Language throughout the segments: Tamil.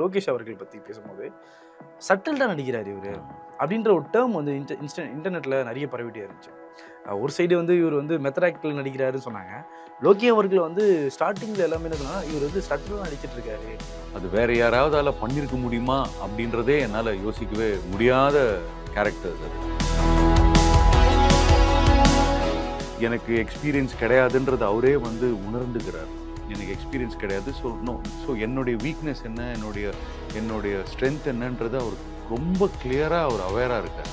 லோகேஷ் அவர்கள் பற்றி பேசும்போது சட்டில்டாக நடிக்கிறார் இவர் அப்படின்ற ஒரு டேர்ம் வந்து இன்டர்நெட்டில் நிறைய பரவிட்டே இருந்துச்சு. ஒரு சைடு வந்து இவர் வந்து மெத்தட் ஆக்டில் நடிக்கிறாருன்னு சொன்னாங்க. லோகி அவர்கள் வந்து ஸ்டார்டிங்கில் எல்லாமே என்ன சொன்னால் இவர் வந்து சட்டிலாக நடிச்சிட்டு இருக்காரு. அது வேற யாராவதால பண்ணியிருக்க முடியுமா அப்படின்றதே என்னால் யோசிக்கவே முடியாத கேரக்டர்ஸ் அது. எனக்கு எக்ஸ்பீரியன்ஸ் கிடையாதுன்றது அவரே வந்து உணர்ந்துக்கிறார். எனக்கு எக்ஸ்பீரியன்ஸ் கிடையாது. ஸோ என்னுடைய வீக்னஸ் என்ன, என்னுடைய ஸ்ட்ரென்த் என்னன்றது அவருக்கு ரொம்ப கிளியராக அவர் அவேராக இருக்கார்.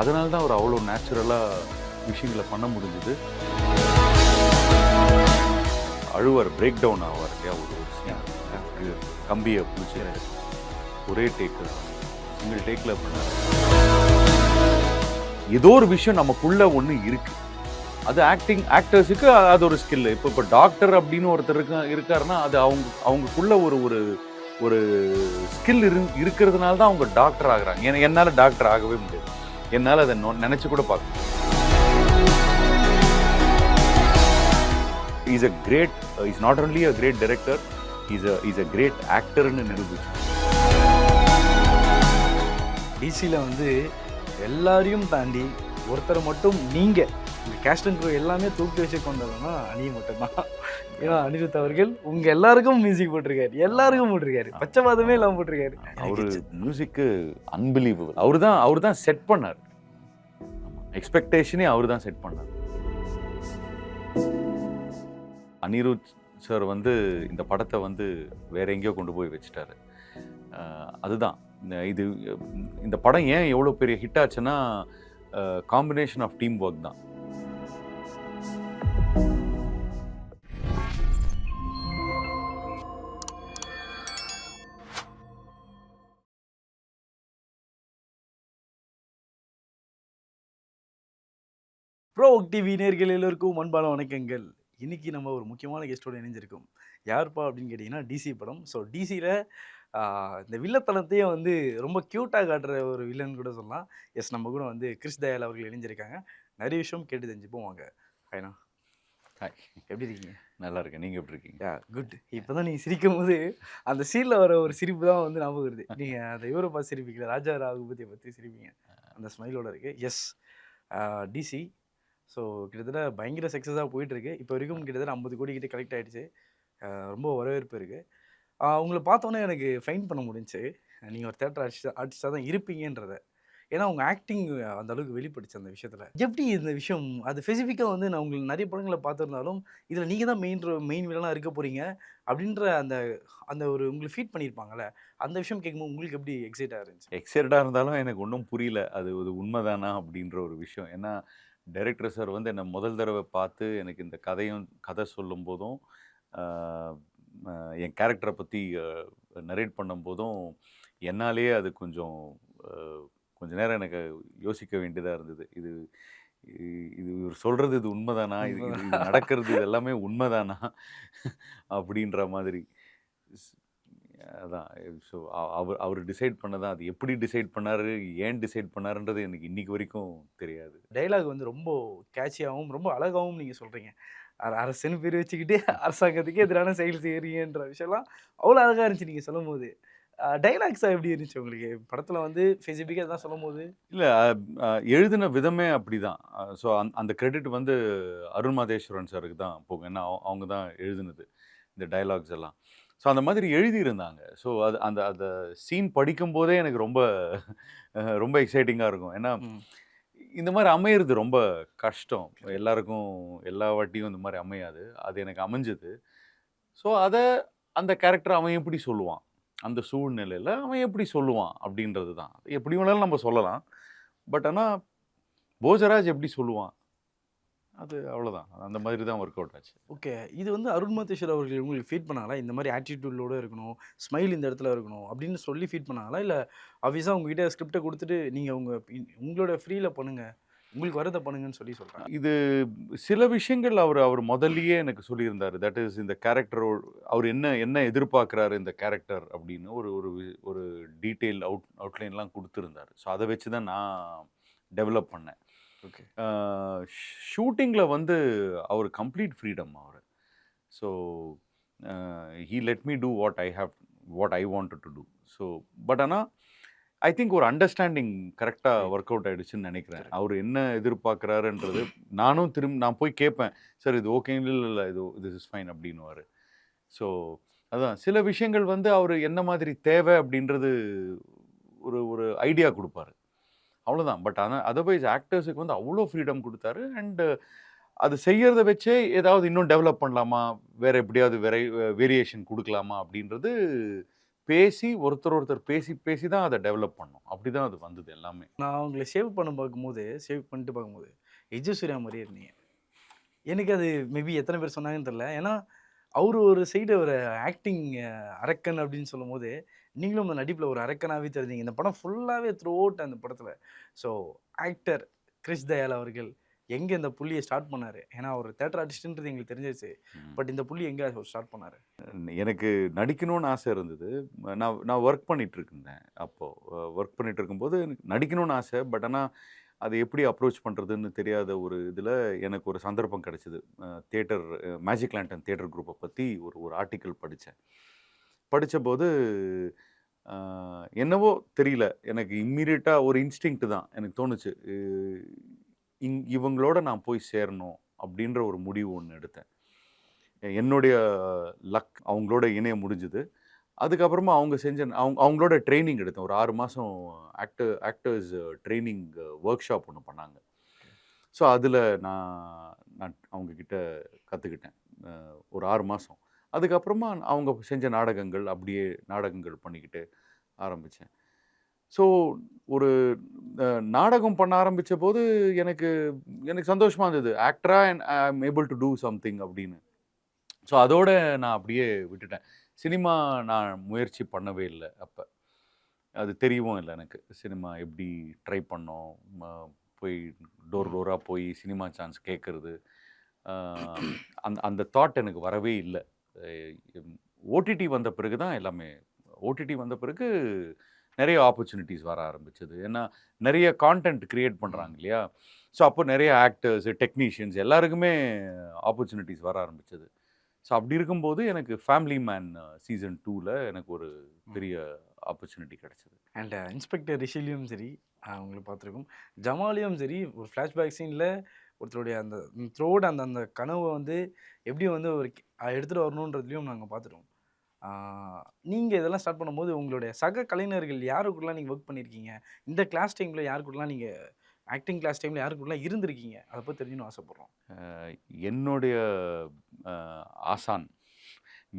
அதனால தான் அவர் அவ்வளோ நேச்சுரலாக விஷயங்களை பண்ண முடிஞ்சுது. அழுவார், பிரேக் டவுன் ஆவார் இல்லையா, ஒரு கம்பியை பிடிச்சி ஒரே டேக்கில் சிங்கிள் டேக்கில் பண்ணார். ஏதோ ஒரு விஷயம் நமக்குள்ள ஒன்று இருக்கு. அது ஆக்டர்ஸுக்கு அது ஒரு ஸ்கில். இப்போ டாக்டர் அப்படின்னு ஒருத்தர் இருக்காருன்னா அது அவங்களுக்குள்ள ஒரு ஸ்கில் இருக்கிறதுனால தான் அவங்க டாக்டர் ஆகுறாங்க. என்னால் டாக்டர் ஆகவே முடியாது. என்னால் அதை நினைச்சு கூட பார்க்க. Is not only a great director, is a great ஆக்டர்னு நிரூபிச்சு. டிசியில் வந்து எல்லாரையும் தாண்டி ஒருத்தரை மட்டும் நீங்கள் இந்த கேஸ்ட் அண்ட் க்ரூ எல்லாமே தூக்கி வச்சு கொண்டதுன்னா அணியை மட்டும்தான். ஏன்னா அனிருத் அவர்கள் உங்கள் எல்லாருக்கும் மியூசிக் போட்டிருக்காரு, எல்லாருக்கும் போட்டிருக்காரு, பச்சைவாதமே இல்லாமல் போட்டிருக்காரு. அவரு மியூசிக்கு அன்பிலீவபிள். அவர் தான் செட் பண்ணார். எக்ஸ்பெக்டேஷனே அவர் தான் செட் பண்ணார். அனிருத் சார் வந்து இந்த படத்தை வந்து வேற எங்கேயோ கொண்டு போய் வச்சுட்டாரு. அதுதான் இந்த படம் ஏன் எவ்வளோ பெரிய ஹிட் ஆச்சுன்னா காம்பினேஷன் ஆஃப் டீம் ஒர்க் தான். ப்ரோ டிவி நேயர்கள் எல்லோருக்கும் அன்பான வணக்கங்கள். இன்னைக்கு நம்ம ஒரு முக்கியமான கெஸ்டோட இணைஞ்சிருக்கோம். யாருப்பா அப்படின்னு கேட்டிங்கன்னா டிசி படம். ஸோ டிசியில் இந்த வில்லத்தனத்தையும் வந்து ரொம்ப க்யூட்டாக காட்டுற ஒரு வில்லன் கூட சொல்லலாம். எஸ், நம்ம கூட வந்து கிறிஸ் தயால் அவர்கள் இணைஞ்சிருக்காங்க. நிறைய விஷயம் கேட்டு தெரிஞ்சுப்போம் வாங்க. ஹாய்ண்ணா. ஹாய், எப்படி இருக்கீங்க? நல்லா இருக்கேன். நீங்கள் எப்படி இருக்கீங்க? குட். இப்போ தான் நீங்கள் சிரிக்கும் போது அந்த சீனில் வர ஒரு சிரிப்பு தான் வந்து ஞாபகம் வருது. நீங்கள் அந்த இவரை பார்த்து சிரிப்பீங்களா, ராஜா ராகுபதியை பற்றி சிரிப்பீங்க, அந்த ஸ்மைலோட இருக்குது. எஸ், டிசி ஸோ கிட்டத்தட்ட பயங்கர சக்ஸஸாக போயிட்டுருக்கு. இப்போ வரைக்கும் கிட்டத்தட்ட 50 கோடி கிட்டே கலெக்ட் ஆகிடுச்சு. ரொம்ப வரவேற்பு இருக்குது. உங்களை பார்த்தோன்னே எனக்கு ஃபைன் பண்ண முடிஞ்சுச்சு நீங்கள் ஒரு தேட்டர் ஆர்டிஸ்டாக தான் இருப்பீங்கன்றத. ஏன்னா உங்கள் ஆக்டிங் அந்த அளவுக்கு வெளிப்படுச்சு அந்த விஷயத்தில். எப்படி இந்த விஷயம் அது ஸ்பெசிஃபிக்காக வந்து நான் உங்களுக்கு நிறைய படங்களை பார்த்துருந்தாலும் இதில் நீங்கள் தான் மெயின் வில்லனாக இருக்க போகிறீங்க அப்படின்ற அந்த அந்த ஒரு உங்களுக்கு ஃபீட் பண்ணியிருப்பாங்கள்ல, அந்த விஷயம் கேட்கும்போது உங்களுக்கு எப்படி எக்ஸைட்டாக இருந்துச்சு? எக்ஸைட்டாக இருந்தாலும் எனக்கு ஒன்றும் புரியல அது உண்மைதானா அப்படின்ற ஒரு விஷயம். ஏன்னா டைரக்டர் சார் வந்து என்னை முதல் தடவை பார்த்து எனக்கு இந்த கதை சொல்லும் போதும் என் கேரக்டரை பற்றி நரேட் பண்ணும்போதும் என்னாலேயே அது கொஞ்சம் நேரம் எனக்கு யோசிக்க வேண்டியதாக இருந்தது. இது இவர் சொல்கிறது இது உண்மைதானா, இது நடக்கிறது இது எல்லாமே உண்மைதானா அப்படின்ற மாதிரி. அதான். ஸோ அவர் டிசைட் பண்ணதான். அது எப்படி டிசைட் பண்ணாரு, ஏன் டிசைட் பண்ணாருன்றது எனக்கு இன்னைக்கு வரைக்கும் தெரியாது. டைலாக் வந்து ரொம்ப கேட்சியாகவும் ரொம்ப அழகாகவும் நீங்கள் சொல்கிறீங்க. அரசுன்னு பேர் வச்சுக்கிட்டு அரசாங்கத்துக்கு எதிரான செயல் செய்கிறீங்கன்ற விஷயம்லாம் அவ்வளோ அழகாக இருந்துச்சு நீங்கள் சொல்லும் போது. டைலாக்ஸாக எப்படி இருந்துச்சு உங்களுக்கு படத்தில் வந்து ஸ்பெசிஃபிக்காக தான் சொல்லும் போது? இல்லை, எழுதின விதமே அப்படி தான். ஸோ அந்த கிரெடிட் வந்து அருண் மாதேஸ்வரன் சாருக்கு தான் போகும். ஏன்னா அவங்க தான் எழுதினது இந்த டைலாக்ஸ் எல்லாம். ஸோ அந்த மாதிரி எழுதியிருந்தாங்க. ஸோ அந்த அந்த சீன் படிக்கும்போதே எனக்கு ரொம்ப எக்ஸைட்டிங்காக இருக்கும். ஏன்னா இந்த மாதிரி அமையிறது ரொம்ப கஷ்டம். எல்லாருக்கும் எல்லா வாட்டியும் இந்த மாதிரி அமையாது. அது எனக்கு அமைஞ்சது. ஸோ அந்த கேரக்டர் அவன் எப்படி சொல்லுவான், அந்த சூழ்நிலையில் அவன் எப்படி சொல்லுவான் அப்படின்றது தான். எப்படி வேணாலும் நம்ம சொல்லலாம். பட் ஆனால் போஜராஜ் எப்படி சொல்லுவான், அது அவ்வளோதான். அந்த மாதிரி தான் ஒர்க் அவுட் ஆச்சு. ஓகே, இது வந்து அருண் மாதேஸ்வர் அவர்கள் உங்களுக்கு ஃபீட் பண்ணாங்களா, இந்த மாதிரி ஆட்டிடியூடோடு இருக்கணும், ஸ்மைல் இந்த இடத்துல இருக்கணும் அப்படின்னு சொல்லி ஃபீட் பண்ணாங்களா? இல்லை ஆஃபீஸாக உங்ககிட்ட ஸ்கிரிப்டை கொடுத்துட்டு நீங்கள் உங்களோட ஃப்ரீயில் பண்ணுங்கள், உங்களுக்கு வரதை பண்ணுங்கன்னு சொல்கிறாங்க? இது சில விஷயங்கள் அவர் முதல்லையே எனக்கு சொல்லியிருந்தார். தட் இஸ் இந்த கேரக்டர் அவர் என்ன எதிர்பார்க்குறாரு இந்த கேரக்டர் அப்படின்னு ஒரு டீட்டெயில் அவுட்லைன்லாம் கொடுத்துருந்தார். ஸோ அதை வச்சு தான் நான் டெவலப் பண்ணேன். ஓகே, ஷூட்டிங்கில் வந்து அவர் கம்ப்ளீட் ஃப்ரீடம் அவர். So he let me do what I have what I wanted to do. So but ஆனால் ஐ திங்க் ஒரு அண்டர்ஸ்டாண்டிங் கரெக்டாக ஒர்க் அவுட் ஆகிடுச்சுன்னு நினைக்கிறேன். அவர் என்ன எதிர்பார்க்குறாருன்றது நானும் நான் போய் கேட்பேன், சார் இது ஓகே, இல்லை இது திஸ் இஸ் ஃபைன் அப்படின்னுவார். ஸோ அதான் சில விஷயங்கள் வந்து அவர் என்ன மாதிரி தேவை அப்படின்றது ஒரு ஒரு ஐடியா கொடுப்பாரு, அவ்வளோதான். பட் ஆனால் அதர்வைஸ் ஆக்டர்ஸுக்கு வந்து அவ்வளோ ஃப்ரீடம் கொடுத்தாரு. அண்டு அது செய்யறத வச்சே ஏதாவது இன்னும் டெவலப் பண்ணலாமா, வேற எப்படியாவது வேரியேஷன் கொடுக்கலாமா அப்படின்றது பேசி ஒருத்தர் பேசி பேசி தான் அதை டெவலப் பண்ணோம். அப்படி தான் அது வந்தது எல்லாமே. நான் அவங்கள சேவ் பண்ணிட்டு பார்க்கும்போது எஜு சூர்யா மாதிரியே இருந்தீங்க. எனக்கு அது மேபி எத்தனை பேர் சொன்னாங்கன்னு தெரியல. ஏன்னா அவர் ஒரு சைடு ஒரு ஆக்டிங் அரக்கன் அப்படின்னு சொல்லும்போது, நீங்களும் அந்த நடிப்பில் ஒரு அரக்கனாகவே தெரிஞ்சீங்க. இந்த படம் ஃபுல்லாகவே த்ரூ அவுட் அந்த படத்தில். ஸோ ஆக்டர் கிறிஸ் தயால் அவர்கள் எங்கே இந்த புள்ளியை ஸ்டார்ட் பண்ணார்? ஏன்னா ஒரு தேட்டர் ஆர்டிஸ்ட்ன்றது எங்களுக்கு தெரிஞ்சிருச்சு. பட் இந்த புள்ளி எங்கே ஸ்டார்ட் பண்ணார்? எனக்கு நடிக்கணும்னு ஆசை இருந்தது. நான் ஒர்க் பண்ணிட்டு இருந்தேன். அப்போது ஒர்க் பண்ணிட்டு இருக்கும்போது நடிக்கணும்னு ஆசை. பட் ஆனால் அதை எப்படி அப்ரோச் பண்ணுறதுன்னு தெரியாத ஒரு இதில் எனக்கு ஒரு சந்தர்ப்பம் கிடச்சிது. தியேட்டர் மேஜிக் லேண்டன் தியேட்டர் குரூப்பை பற்றி ஒரு ஆர்டிக்கிள் படித்தேன். படித்தபோது என்னவோ தெரியல, எனக்கு இம்மீடியட்டாக ஒரு இன்ஸ்டிங்க்ட் தான் எனக்கு தோணுச்சு, இவங்களோட நான் போய் சேரணும் அப்படின்ற ஒரு முடிவு ஒன்று எடுத்தேன். என்னுடைய லக் அவங்களோட இணைய முடிஞ்சுது. அதுக்கப்புறமா அவங்களோட ட்ரைனிங் எடுத்தேன். ஒரு 6 மாதம் ஆக்டர்ஸ் ட்ரைனிங் ஒர்க் ஷாப் ஒன்று பண்ணாங்க. ஸோ அதில் நான் அவங்கக்கிட்ட கற்றுக்கிட்டேன் ஒரு 6 மாதம். அதுக்கப்புறமா அவங்க செஞ்ச நாடகங்கள் அப்படியே நாடகங்கள் பண்ணிக்கிட்டு ஆரம்பித்தேன். ஸோ ஒரு நாடகம் பண்ண ஆரம்பித்த போது எனக்கு சந்தோஷமாக இருந்தது, ஆக்டராக ஐ ஆம் ஏபிள் டு டூ சம்திங் அப்படின்னு. ஸோ அதோடு நான் அப்படியே விட்டுட்டேன். சினிமா நான் முயற்சி பண்ணவே இல்லை. அப்போ அது தெரியவும் இல்லை எனக்கு, சினிமா எப்படி ட்ரை பண்ணோம், போய் டோராக போய் சினிமா சான்ஸ் கேட்குறது, அந்த தாட் எனக்கு வரவே இல்லை. ஓடிடி வந்த பிறகு தான் எல்லாமே. ஓடிடி வந்த பிறகு நிறைய ஆப்பர்ச்சுனிட்டிஸ் வர ஆரம்பிச்சது. ஏன்னா நிறைய கான்டென்ட் க்ரியேட் பண்ணுறாங்க இல்லையா? ஸோ அப்போ நிறைய ஆக்டர்ஸு, டெக்னீஷியன்ஸ் எல்லாருக்குமே ஆப்பர்ச்சுனிட்டிஸ் வர ஆரம்பிச்சது. ஸோ அப்படி இருக்கும்போது எனக்கு ஃபேமிலி மேன் சீசன் 2ல் எனக்கு ஒரு பெரிய ஆப்பர்ச்சுனிட்டி கிடச்சிது. அண்ட் இன்ஸ்பெக்டர் ரிஷிலையும் சரி அவங்களை பார்த்துருக்கோம், ஜமாலையும் சரி, ஒரு ஃப்ளாஷ்பேக் சீனில் ஒருத்தருடைய அந்த த்ரோட அந்த கனவை வந்து எப்படி வந்து ஒரு எடுத்துகிட்டு வரணுன்றதுலையும் நாங்கள் பார்த்துருவோம். நீங்கள் இதெல்லாம் ஸ்டார்ட் பண்ணும்போது உங்களுடைய சக கலைஞர்கள் யாருக்குள்ளலாம் நீங்கள் ஒர்க் பண்ணியிருக்கீங்க? இந்த கிளாஸ் டைமில் யாருக்குள்ளலாம் நீங்கள் ஆக்டிங் கிளாஸ் டைமில் யாருக்குள்ளலாம் இருந்திருக்கீங்க? அதை பற்றி தெரிஞ்சுன்னு ஆசைப்பட்றோம். என்னுடைய ஆசான்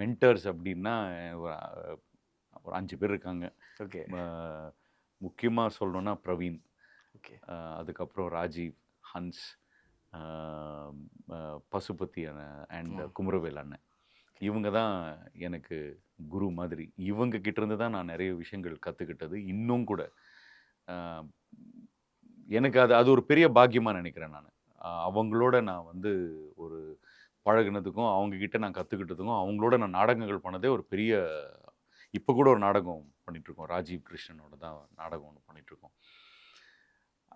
மென்டர்ஸ் அப்படின்னா ஒரு 5 பேர் இருக்காங்க. ஓகே. முக்கியமாக சொல்லணுன்னா பிரவீன், ஓகே, அதுக்கப்புறம் ராஜீவ், ஹன்ஸ், பசுபதி அண்ட் குமரவேல் அண்ணன். இவங்க தான் எனக்கு குரு மாதிரி. இவங்க கிட்டேருந்து தான் நான் நிறைய விஷயங்கள் கற்றுக்கிட்டது. இன்னும் கூட எனக்கு அது ஒரு பெரிய பாக்கியமாக நினைக்கிறேன் நான். அவங்களோட நான் வந்து ஒரு பழகுனதுக்கும் அவங்கக்கிட்ட நான் கற்றுக்கிட்டதுக்கும் அவங்களோட நான் நாடகங்கள் பண்ணதே ஒரு பெரிய. இப்போ கூட ஒரு நாடகம் பண்ணிகிட்ருக்கோம், ராஜீவ் கிருஷ்ணனோட தான் நாடகம் ஒன்று பண்ணிகிட்ருக்கோம்.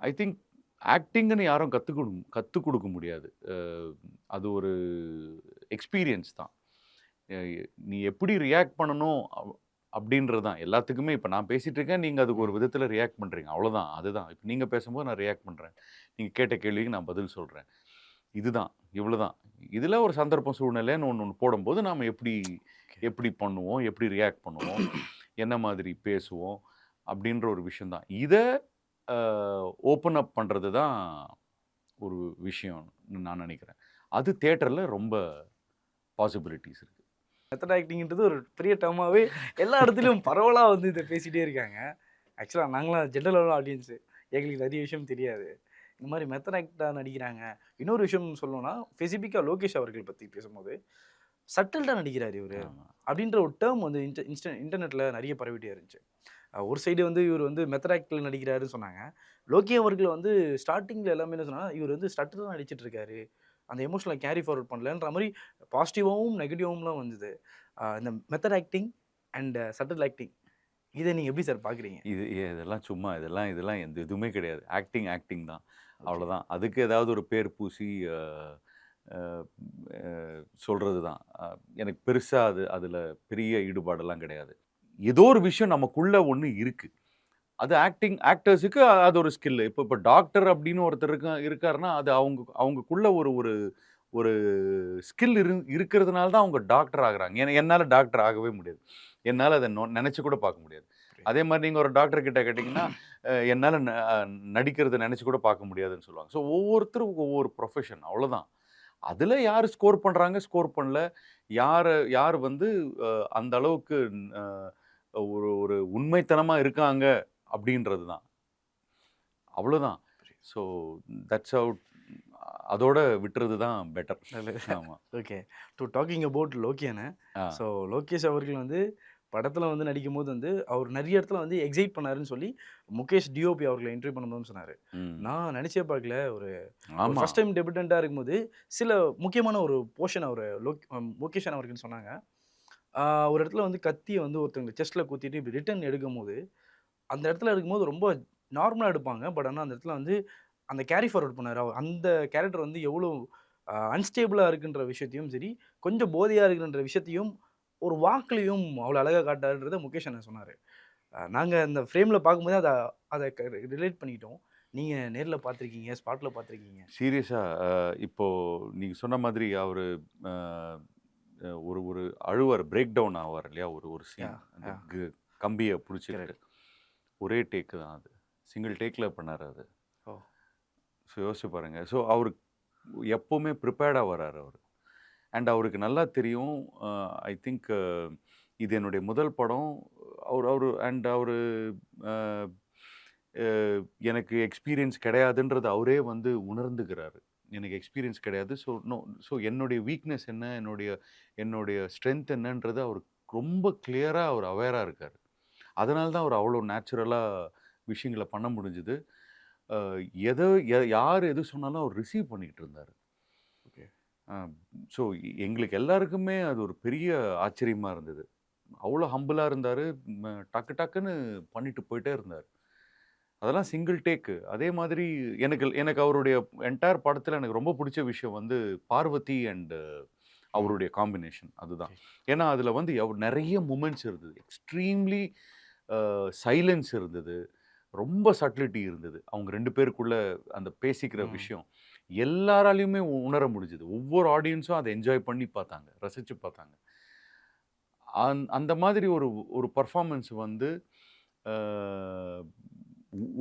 ஐ திங்க் ஆக்டிங்குன்னு யாரும் கற்றுக் கொடுக்க முடியாது. அது ஒரு எக்ஸ்பீரியன்ஸ் தான். நீ எப்படி ரியாக்ட் பண்ணணும் அப்படின்றது தான் எல்லாத்துக்குமே. இப்போ நான் பேசிகிட்டு இருக்கேன், நீங்கள் அதுக்கு ஒரு விதத்தில் ரியாக்ட் பண்ணுறீங்க, அவ்வளோதான். அதுதான் இப்போ நீங்கள் பேசும்போது நான் ரியாக்ட் பண்ணுறேன், நீங்கள் கேட்ட கேள்விக்கு நான் பதில் சொல்கிறேன். இதுதான், இவ்வளோதான். இதில் ஒரு சந்தர்ப்பம் சூழ்நிலைன்னு ஒன்று போடும்போது நாம் எப்படி பண்ணுவோம், எப்படி ரியாக்ட் பண்ணுவோம், என்ன மாதிரி பேசுவோம் அப்படின்ற ஒரு விஷயந்தான். இதை ஓப்பன் அப் பண்ணுறது தான் ஒரு விஷயம்னு நான் நினைக்கிறேன். அது தியேட்டரில் ரொம்ப பாசிபிலிட்டிஸ் இருக்குது. மெத்தட் ஆக்டிங்கிறது ஒரு பெரிய டேர்மாகவே எல்லா இடத்துலையும் பரவலாக வந்து இதை பேசிகிட்டே இருக்காங்க. ஆக்சுவலாக நாங்களாம் ஜென்ரல் ஆடியன்ஸு, எங்களுக்கு நிறைய விஷயம் தெரியாது. இந்த மாதிரி மெத்தட் ஆக்டாக நடிக்கிறாங்க. இன்னொரு விஷயம் சொல்லணும்னா, ஸ்பெசிஃபிக்காக லோகேஷ் அவர்கள் பற்றி பேசும்போது சட்டில்டாக நடிக்கிறார் இவர் அப்படின்ற ஒரு டேர்ம் வந்து இன்டர்நெட்டில் நிறைய பரவிட்டே இருந்துச்சு. ஒரு சைடு வந்து இவர் வந்து மெத்தட் ஆக்டில் நடிக்கிறாருன்னு சொன்னாங்க. லோகி அவர்கள் வந்து ஸ்டார்டிங்கில் எல்லாமே என்ன சொன்னால், இவர் வந்து ஸ்டட்டில் தான் நடிச்சிட்டு இருக்காரு, அந்த எமோஷனலை கேரி ஃபார்வர்ட் பண்ணலன்ற மாதிரி பாசிட்டிவாகவும் நெகட்டிவாகவும்லாம் வந்தது. இந்த method acting and subtle acting, இதை நீங்கள் எப்படி சார் பார்க்குறீங்க? இதெல்லாம் சும்மா இதெல்லாம் எதுவுமே கிடையாது. ஆக்டிங் தான், அவ்வளோதான். அதுக்கு ஏதாவது ஒரு பேர் பூசி சொல்கிறது தான். எனக்கு பெருசாக அதில் பெரிய ஈடுபாடெல்லாம் கிடையாது. ஏதோ ஒரு விஷயம் நமக்குள்ள ஒன்று இருக்கு. அது ஆக்டர்ஸுக்கு அது ஒரு ஸ்கில். இப்போ டாக்டர் அப்படின்னு ஒருத்தர் இருக்காருன்னா, அது அவங்களுக்குள்ள ஒரு ஒரு ஒரு ஸ்கில் இருக்கிறதுனால தான் அவங்க டாக்டர் ஆகுறாங்க. என்னால டாக்டர் ஆகவே முடியாது. என்னால அத நெனச்சு கூட பார்க்க முடியாது. அதே மாரி நீங்க ஒரு டாக்டர் கிட்ட கேட்டீங்கன்னா, என்னால நடிக்கிறத நெனச்சு கூட பார்க்க முடியாதுன்னு சொல்லுவாங்க. ஸோ ஒவ்வொருத்தரும் ஒவ்வொரு ப்ரொஃபஷன் அவ்வளோதான். அதுல யாரு ஸ்கோர் பண்றாங்க, ஸ்கோர் பண்ணல. யார் வந்து அந்த அளவுக்கு அ ஒரு ஒரு உண்மைத்தனமா இருக்காங்க அப்படின்றது தான். அவ்வளோதான். ஸோ தட்ஸ் ஹவ் அதோட விட்டுறது தான் பெட்டர். நல்லது. ஆமா. ஓகே. டாக்கிங் அபவுட் லோகி அண்ணே. ஆ. ஸோ லோகேஷ் அவர்கள் வந்து படத்துல வந்து நடிக்கும்போது வந்து அவர் நெறைய இடத்துல வந்து எக்ஸைட் பண்ணாருன்னு சொல்லி முகேஷ் டிஓபி அவர்கள இன்டர்வியூ பண்ணும்போது சொன்னாரு. ம். நான் நெனச்சே பார்க்கல. ஒரு ஒரு ஆமா. ஃபர்ஸ்ட் டைம் டெபியூட்டன்ட்டா இருக்கும்போது சில முக்கியமான ஒரு போர்ஷன் அவரு முகேஷ் அண்ணா அவர்கள் சொன்னாங்க. ஆ ஒரு இடத்துல வந்து கத்திய வந்து ஒருத்தவங்க செஸ்ட்ல குத்திட்டு இப்படி ரிட்டர்ன் எடுக்கும்போது, அந்த இடத்துல எடுக்கும்போது ரொம்ப நார்மலா எடுப்பாங்க. பட் ஆனா அந்த இடத்துல வந்து அந்த கேரி ஃபார்வர்ட் பண்ணாரு. அந்த கேரக்டர் வந்து எவ்வளோ அன்ஸ்டேபிளா இருக்குன்ற விஷயத்தையும் சரி, கொஞ்சம் போதையா இருக்குன்ற விஷயத்தையும் ஒரு வாக்குலயும் அவ்வளோ அழகா காட்டாருன்றத முகேஷ் அண்ணன் சொன்னாரு. நாங்க அந்த ஃப்ரேம்ல பார்க்கும்போதே அத அத ரிலேட் பண்ணிக்கிட்டோம். நீங்க நேர்ல பார்த்துருக்கீங்க, ஸ்பாட்ல பார்த்துருக்கீங்க. சீரியஸா இப்போ நீங்க சொன்ன மாதிரி அவரு அ ஒரு ஒரு அழுவாரு. பிரேக் டவுன் ஆவாரு இல்லையா? ஒரு ஒரு சீன். யாஹ்! அந்த யாஹ்! கம்பிய புடிச்சுக்கிட்டு. கரெக்ட். ஒரே டேக் தான் அது. சிங்கிள் டேக்ல பண்ணாரு அது. ஓ! ஸோ யோசிச்சு பாருங்க. ஸோ அவரு எப்பவுமே ப்ரிப்பேர்டா வராரு அவரு. அண்ட் அவருக்கு நல்லா தெரியும். ஐ திங்க் இது என்னுடைய முதல் படம். அவரு அவரு அண்ட் அவரு அ அ எனக்கு எக்ஸ்பீரியன்ஸ் கிடையாதுன்றத அவரே வந்து உணர்ந்துக்கிறாரு. எனக்கு எக்ஸ்பீரியன்ஸ் கிடையாது. ஸோ என்னுடைய வீக்னஸ் என்ன? என்னுடைய என்னுடைய ஸ்ட்ரென்த் என்னன்றது அவருக்கு ரொம்ப கிளியரா அவர் அவேரா இருக்காரு. அதனால தான் அவர் அவ்வளோ நேச்சுரலா விஷயங்கள பண்ண முடிஞ்சது. அ எத யார் எது சொன்னாலும் அவர் ரிசீவ் பண்ணிக்கிட்டு இருந்தாரு. ஓகே. அ ஸோ எங்களுக்கு எல்லாருக்குமே அது ஒரு பெரிய ஆச்சரியமா இருந்தது. அவ்வளோ ஹம்பிளா இருந்தாரு. டக்கு டக்குன்னு பண்ணிட்டு போயிட்டே இருந்தாரு. அதெல்லாம் சிங்கிள் டேக்கு. அதே மாதிரி எனக்கு எனக்கு அவருடைய என்டயர் படத்துல எனக்கு ரொம்ப புடிச்ச விஷயம் வந்து பார்வதி அண்ட் ம். அவருடைய காம்பினேஷன் அதுதான். ரைட். ஏன்னா, அதுல வந்து நெறைய மொமெண்ட்ஸ் இருந்தது. எக்ஸ்ட்ரீம்லி சைலன்ஸ் இருந்தது. ரொம்ப சட்டிலிட்டி இருந்தது. அவங்க 2 பேருக்குள்ள அந்த பேசிக்கிற ம். விஷயம். எல்லாராலயுமே உணர முடிஞ்சது. ஒவ்வொரு ஆடியன்ஸும் அத என்ஜாய் பண்ணி பார்த்தாங்க. ரசிச்சு பார்த்தாங்க. அந்த மாதிரி ஒரு ஒரு பெர்ஃபார்மன்ஸ் வந்து அ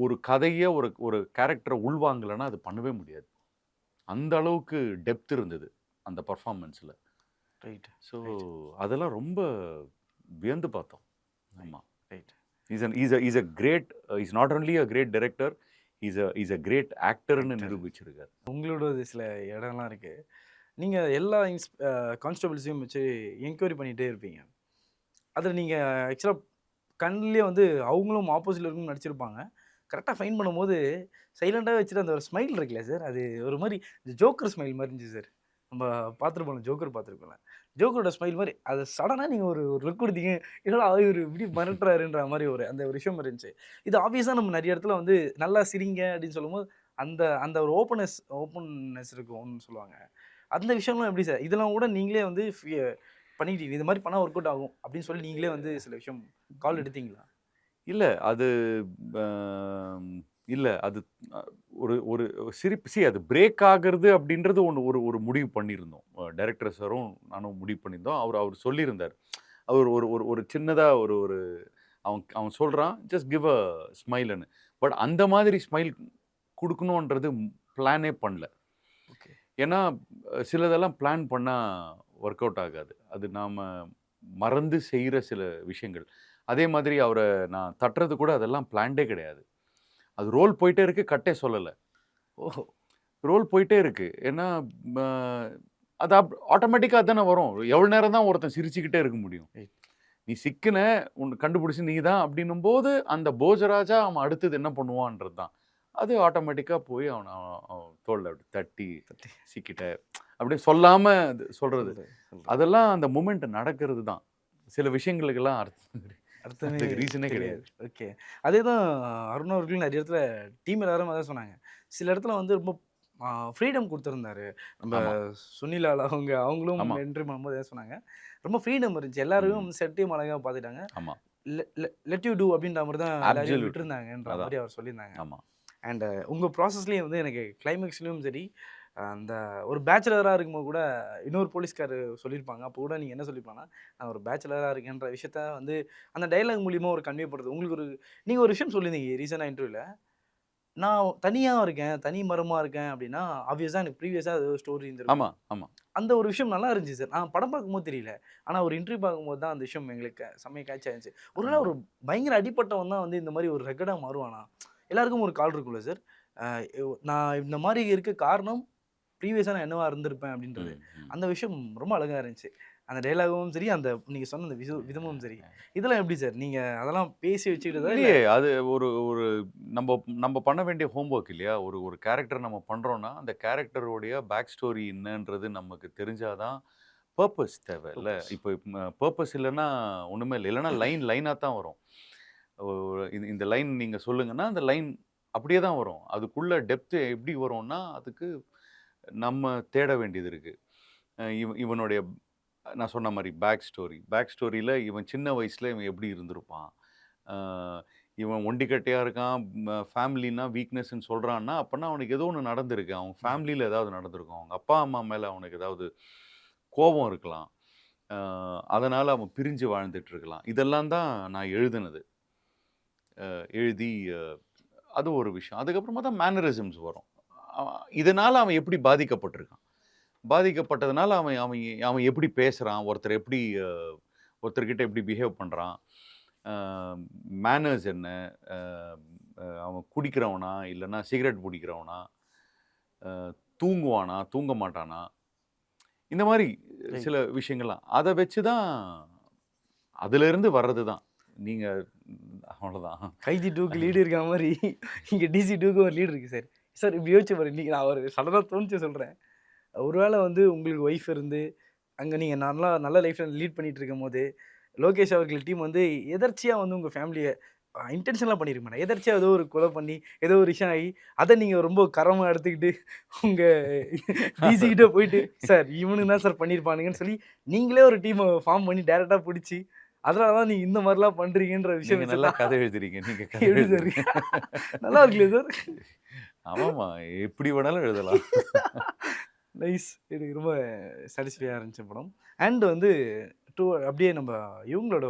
ஒரு கதைய ஒரு ஒரு கேரக்டர உள்வாங்கலன்னா, அது பண்ணவே முடியாது. அந்த அளவுக்கு டெப்த் இருந்தது. அந்த பெர்ஃபார்மன்ஸ்ல. ரைட். So, right. அதெல்லாம் ரொம்ப வியந்து பார்த்தோம். ரைட். ஆமா. Right. Is a great is not only a great director. Is a great ஆக்டர்ன்னு ஆக்டர். நிரூபிச்சிருக்காரு. உங்களோடது சில இடம்லாம் இருக்கு. நீங்க எல்லா கான்ஸ்டபிள்ஸையும் வச்சு என்கொயரி பண்ணிட்டே இருப்பீங்க. அதில நீங்க ஆக்சுவலா கண்லயே வந்து அவங்களும் ஆப்போசிட்ல இருக்கவங்களும் நடிச்சிருப்பாங்க. கரெக்ட்டா ஃபைண்ட் பண்ணும்போது, சைலன்ட்டாவே வச்சுட்டு அந்த ஒரு ஸ்மைல் இருக்குல்ல சார், அது ஒரு மாரி ஜோக்கர் ஸ்மைல் மாரி இருந்துச்சு சார். நம்ம பார்த்துருப்போம்ல, ஜோக்கர் பார்த்துருப்போம்ல. ஜோக்கரோட ஸ்மைல் மாரி அது சடனா நீங்க ஒரு ஒரு லுக் குடுத்தீங்க. என்னடா இவரு இப்படி மிரட்டுறாருன்ற மாரி ஒரு அந்த ஒரு விஷயம் இருந்துச்சு. இது ஆப்வியஸா நம்ம நெறைய இடத்துல வந்து நல்லா சிரிங்க அப்படின்னு சொல்லும்போது, அந்த அந்த ஒரு ஓப்பன்னஸ் இருக்கும்னு சொல்லுவாங்க. அந்த விஷயம்லாம் எப்படி சார்? இதெல்லாம் கூட நீங்களே வந்து பண்ணிட்டீங்க. இது மாரி பண்ணா ஒர்க் அவுட் ஆகும் அப்படின்னு சொல்லி நீங்களே வந்து சில விஷயம் கால் எடுத்தீங்களா? இல்ல அது அ இல்ல அது அ ஒரு ஒரு அது பிரேக் ஆகுறது அப்படின்றது ஒண்ணு ஒரு ஒரு முடிவு பண்ணியிருந்தோம். டைரக்டர் சாரும் நானும் முடிவு பண்ணியிருந்தோம். அவரு சொல்லியிருந்தாரு. அவர் ஒரு ஒரு ஒரு சின்னதா ஒரு ஒரு அவன் அவன் சொல்றான், "ஜஸ்ட் கிவ் அ ஸ்மைல்ன்னு." பட் அந்த மாதிரி ஸ்மைல் குடுக்கணுன்றது பிளானே பண்ணல. ஓகே. ஏன்னா, சிலதெல்லாம் பிளான் பண்ணா ஒர்க் அவுட் ஆகாது. அது நாம மறந்து செய்ற சில விஷயங்கள். அதே மாதிரி அவர நான் தட்டுறது கூட அதெல்லாம் பிளான்டே கிடையாது. அது ரோல் போயிட்டே இருக்கு, கட்டே சொல்லல. ஓஹோ! ரோல் போயிட்டே இருக்கு. ஏன்னா, ம அது ஆட்டோமேட்டிக்கா அதானே வரும். எவ்வளோ நேரம் தான் ஒருத்தன் சிரிச்சுக்கிட்டே இருக்க முடியும்? ரைட். நீ சிக்குன, உன்ன கண்டுபிடிச்சு நீ தான் அப்படின்னும்போது, அந்த போஜராஜா அவன் அடுத்தது என்ன பண்ணுவான்றது தான். அது ஆட்டோமேட்டிக்கா போய் அவன் தோள்ல அப்படி தட்டி, பத்தி சிக்கிட்ட அப்படியே சொல்லாம அது சொல்றது. சொல்றது சொல்றது. அதெல்லாம் அந்த மொமெண்ட் நடக்கிறது தான். சில விஷயங்களுக்கெல்லாம் அர்த்தமே அதுக்கு ரீசனே கிடையாது. கிடையாது. ஓகே. அதேதான் அருண் அவர்களும் நெறைய இடத்துல டீம் எல்லாரும் அதான் சொன்னாங்க. சில இடத்துல வந்து ரொம்ப ஃப்ரீடம் குடுத்திருந்தாரு. நம்ம ஆமா, சுனிலால் அவங்களும் ஆமா, என்ட்ரி பண்ணும்போது என்ன சொன்னாங்க, ரொம்ப ஃப்ரீடம் இருந்துச்சு. ம். எல்லாரையும் செட்டையும் அழகா பார்த்துட்டாங்க. ஆமா. லெட் யூ டூ அப்படின்ற மாதிரி தான் எல்லாரையும் அப்சல்யூட்லி. விட்டுருந்தாங்கன்ற அதான். மாதிரி அவர் சொல்லியிருந்தாங்க. ஆமா. அண்ட் உங்கள் ப்ராசஸ்லேயும் வந்து எனக்கு கிளைமேக்ஸ்லேயும் சரி, அந்த ஒரு பேச்சுலராக இருக்கும்போது கூட இன்னொரு போலீஸ்கார் சொல்லியிருப்பாங்க. அப்போ கூட நீங்கள் என்ன சொல்லியிருப்பாங்கன்னா, நான் ஒரு பேச்சுலராக இருக்கேன்ற விஷயத்த வந்து அந்த டைலாக் மூலியமா ஒரு கன்வே பண்ணுறது. உங்களுக்கு ஒரு நீங்கள் ஒரு விஷயம் சொல்லியிருந்தீங்க ரீசெண்டாக இன்டர்வியூவில், நான் தனியா இருக்கேன், தனி மரமா இருக்கேன் அப்படின்னா, ஆப்வியஸா எனக்கு ப்ரீவியஸா ஏதோ ஸ்டோரி இருந்திருக்கும். ஆமா, ஆமா. அந்த ஒரு விஷயம் நல்லா இருந்துச்சு சார். நான் படம் பார்க்கும்போது தெரியல. ஆனா ஒரு இன்டர்வியூ பார்க்கும்போது தான் அந்த விஷயம் எங்களுக்கு செம்மையா கேட்ச் ஆயிருச்சு. ஒருவேள ஆமா. ஒரு பயங்கர அடிபட்டவன் தான் வந்து இந்த மாரி ஒரு ரக்கடா மாறுவானா? எல்லாருக்கும் ஒரு கால் இருக்கும்ல சார். அ நான் இந்த மாரி இருக்க காரணம் ப்ரீவியஸா நான் என்னவா இருந்திருப்பேன் அப்படின்றது. ம், ம். அந்த விஷயம் ரொம்ப அழகா இருந்துச்சு. அந்த டயலாகும் சரி, அந்த நீங்க சொன்ன அந்த விதமும் சரி. இதெல்லாம் எப்படி சார்? நீங்க அதெல்லாம் பேசி வச்சுக்கிட்டதா? இல்ல இல்லையே! அது ஒரு ஒரு நம்ப நம்ப பண்ண வேண்டிய ஹோம்வொர்க் இல்லையா? ஒரு ஒரு கேரக்டர் நம்ம பண்றோம்னா, அந்த கேரக்டருடைய பேக் ஸ்டோரி என்னன்றது நமக்கு தெரிஞ்சா தான் பர்ப்பஸ் தேவைல்ல. பர்ப்பஸ். இப்போ பர்ப்பஸ் இல்லன்னா ஒண்ணுமே இல்ல. இல்லன்னா லைனா தான் வரும். ஒ இந்த லைன் நீங்க சொல்லுங்கன்னா, அந்த லைன் அப்படியே தான் வரும். அதுக்குள்ள டெப்த் எப்படி வரும்னா, அதுக்கு நம்ம தேட வேண்டியது இருக்கு. இவனுடைய நான் சொன்ன மாரி பேக் ஸ்டோரியில இவன் சின்ன வயசுல இவன் எப்படி இருந்திருப்பான்? அ இவன் ஒண்டிக்கட்டையா இருக்கான். ஃபேமிலினா வீக்னஸ்ன்னு சொல்றான்னா, அப்பன்னா அவனுக்கு ஏதோ ஒண்ணு நடந்திருக்கு. அவன் ம். ஃபேமிலில ஏதாவது நடந்திருக்கும். அவங்க அப்பா, அம்மா மேல அவனுக்கு ஏதாவது கோபம் இருக்கலாம். அ அதனால அவன் பிரிஞ்சு வாழ்ந்துட்டு இருக்கலாம். இதெல்லாம் தான் நான் எழுதுனது. எழுதி அது ஒரு விஷயம். அதுக்கப்புறமா தான் மேனரிசம்ஸ் வரும். அ இதனால அவன் எப்படி பாதிக்கப்பட்டிருக்கான்? பாதிக்கப்பட்டதுனால அவன் அவன் அவன் எப்படி பேசுறான்? ஒருத்தர்கிட்ட எப்படி பிஹேவ் பண்றான்? அ மேனர்ஸ் என்ன? அ அ அவன் குடிக்கிறவனா? இல்லன்னா சிகரெட் புடிக்கிறவனா? அ தூங்குவானா? தூங்க மாட்டானா? இந்த மாரி ரைட். சில விஷயங்கள்லாம். அத வச்சு தான் அதிலிருந்து வர்றது தான். நீங்க அவ்வளோதான். கைதி 2க்கு லீடு இருக்க மாரி, இங்க டிசி 2க்கு ஒரு லீடு இருக்கு சார். சார் இப்படி யோசிச்சு பாருங்க. இன்னைக்கு நான் ஒரு சடனா தோணுச்சு சொல்றேன். ஒருவேள வந்து உங்களுக்கு ஒய்ஃப் இருந்து, அங்க நீங்க நல்லா நல்ல லைஃப்ல லீட் பண்ணிட்டு இருக்கும்போது, லோகேஷ் அவர்கள் டீம் வந்து எதர்ச்சியா வந்து உங்க ஃபேமிலிய இன்டென்ஷனலா பண்ணியிருக்க மாட்டாங்க. எதர்ச்சியா ஏதோ ஒரு கொலை பண்ணி, ஏதோ ஒரு விஷயம் ஆகி, அத நீங்க ரொம்ப கரமா எடுத்துக்கிட்டு, உங்க டிசி கிட்ட போயிட்டு, "சார் இவனுங்க தான் சார் பண்ணியிருப்பானுங்கன்னு" சொல்லி, நீங்களே ஒரு டீம ஃபார்ம் பண்ணி டைரக்ட்டா புடிச்சு, அதனால தான் நீங்க இந்த மாரிலாம் பண்றீங்கன்ற விஷயம் நீங்க வச்சு நல்லா தான் கதை எழுதுறீங்க. நீங்க கதை எப்படி சார்? எழுதுறீங்க. நல்லா இருக்குல்ல சார்? ஆமாமா. எப்படி வேணாலும் எழுதலாம். நைஸ். எனக்கு ரொம்ப சாட்டிஸ்ஃபையா இருந்துச்சு படம். அண்ட் வந்து அப்படியே நம்ம இவங்களோட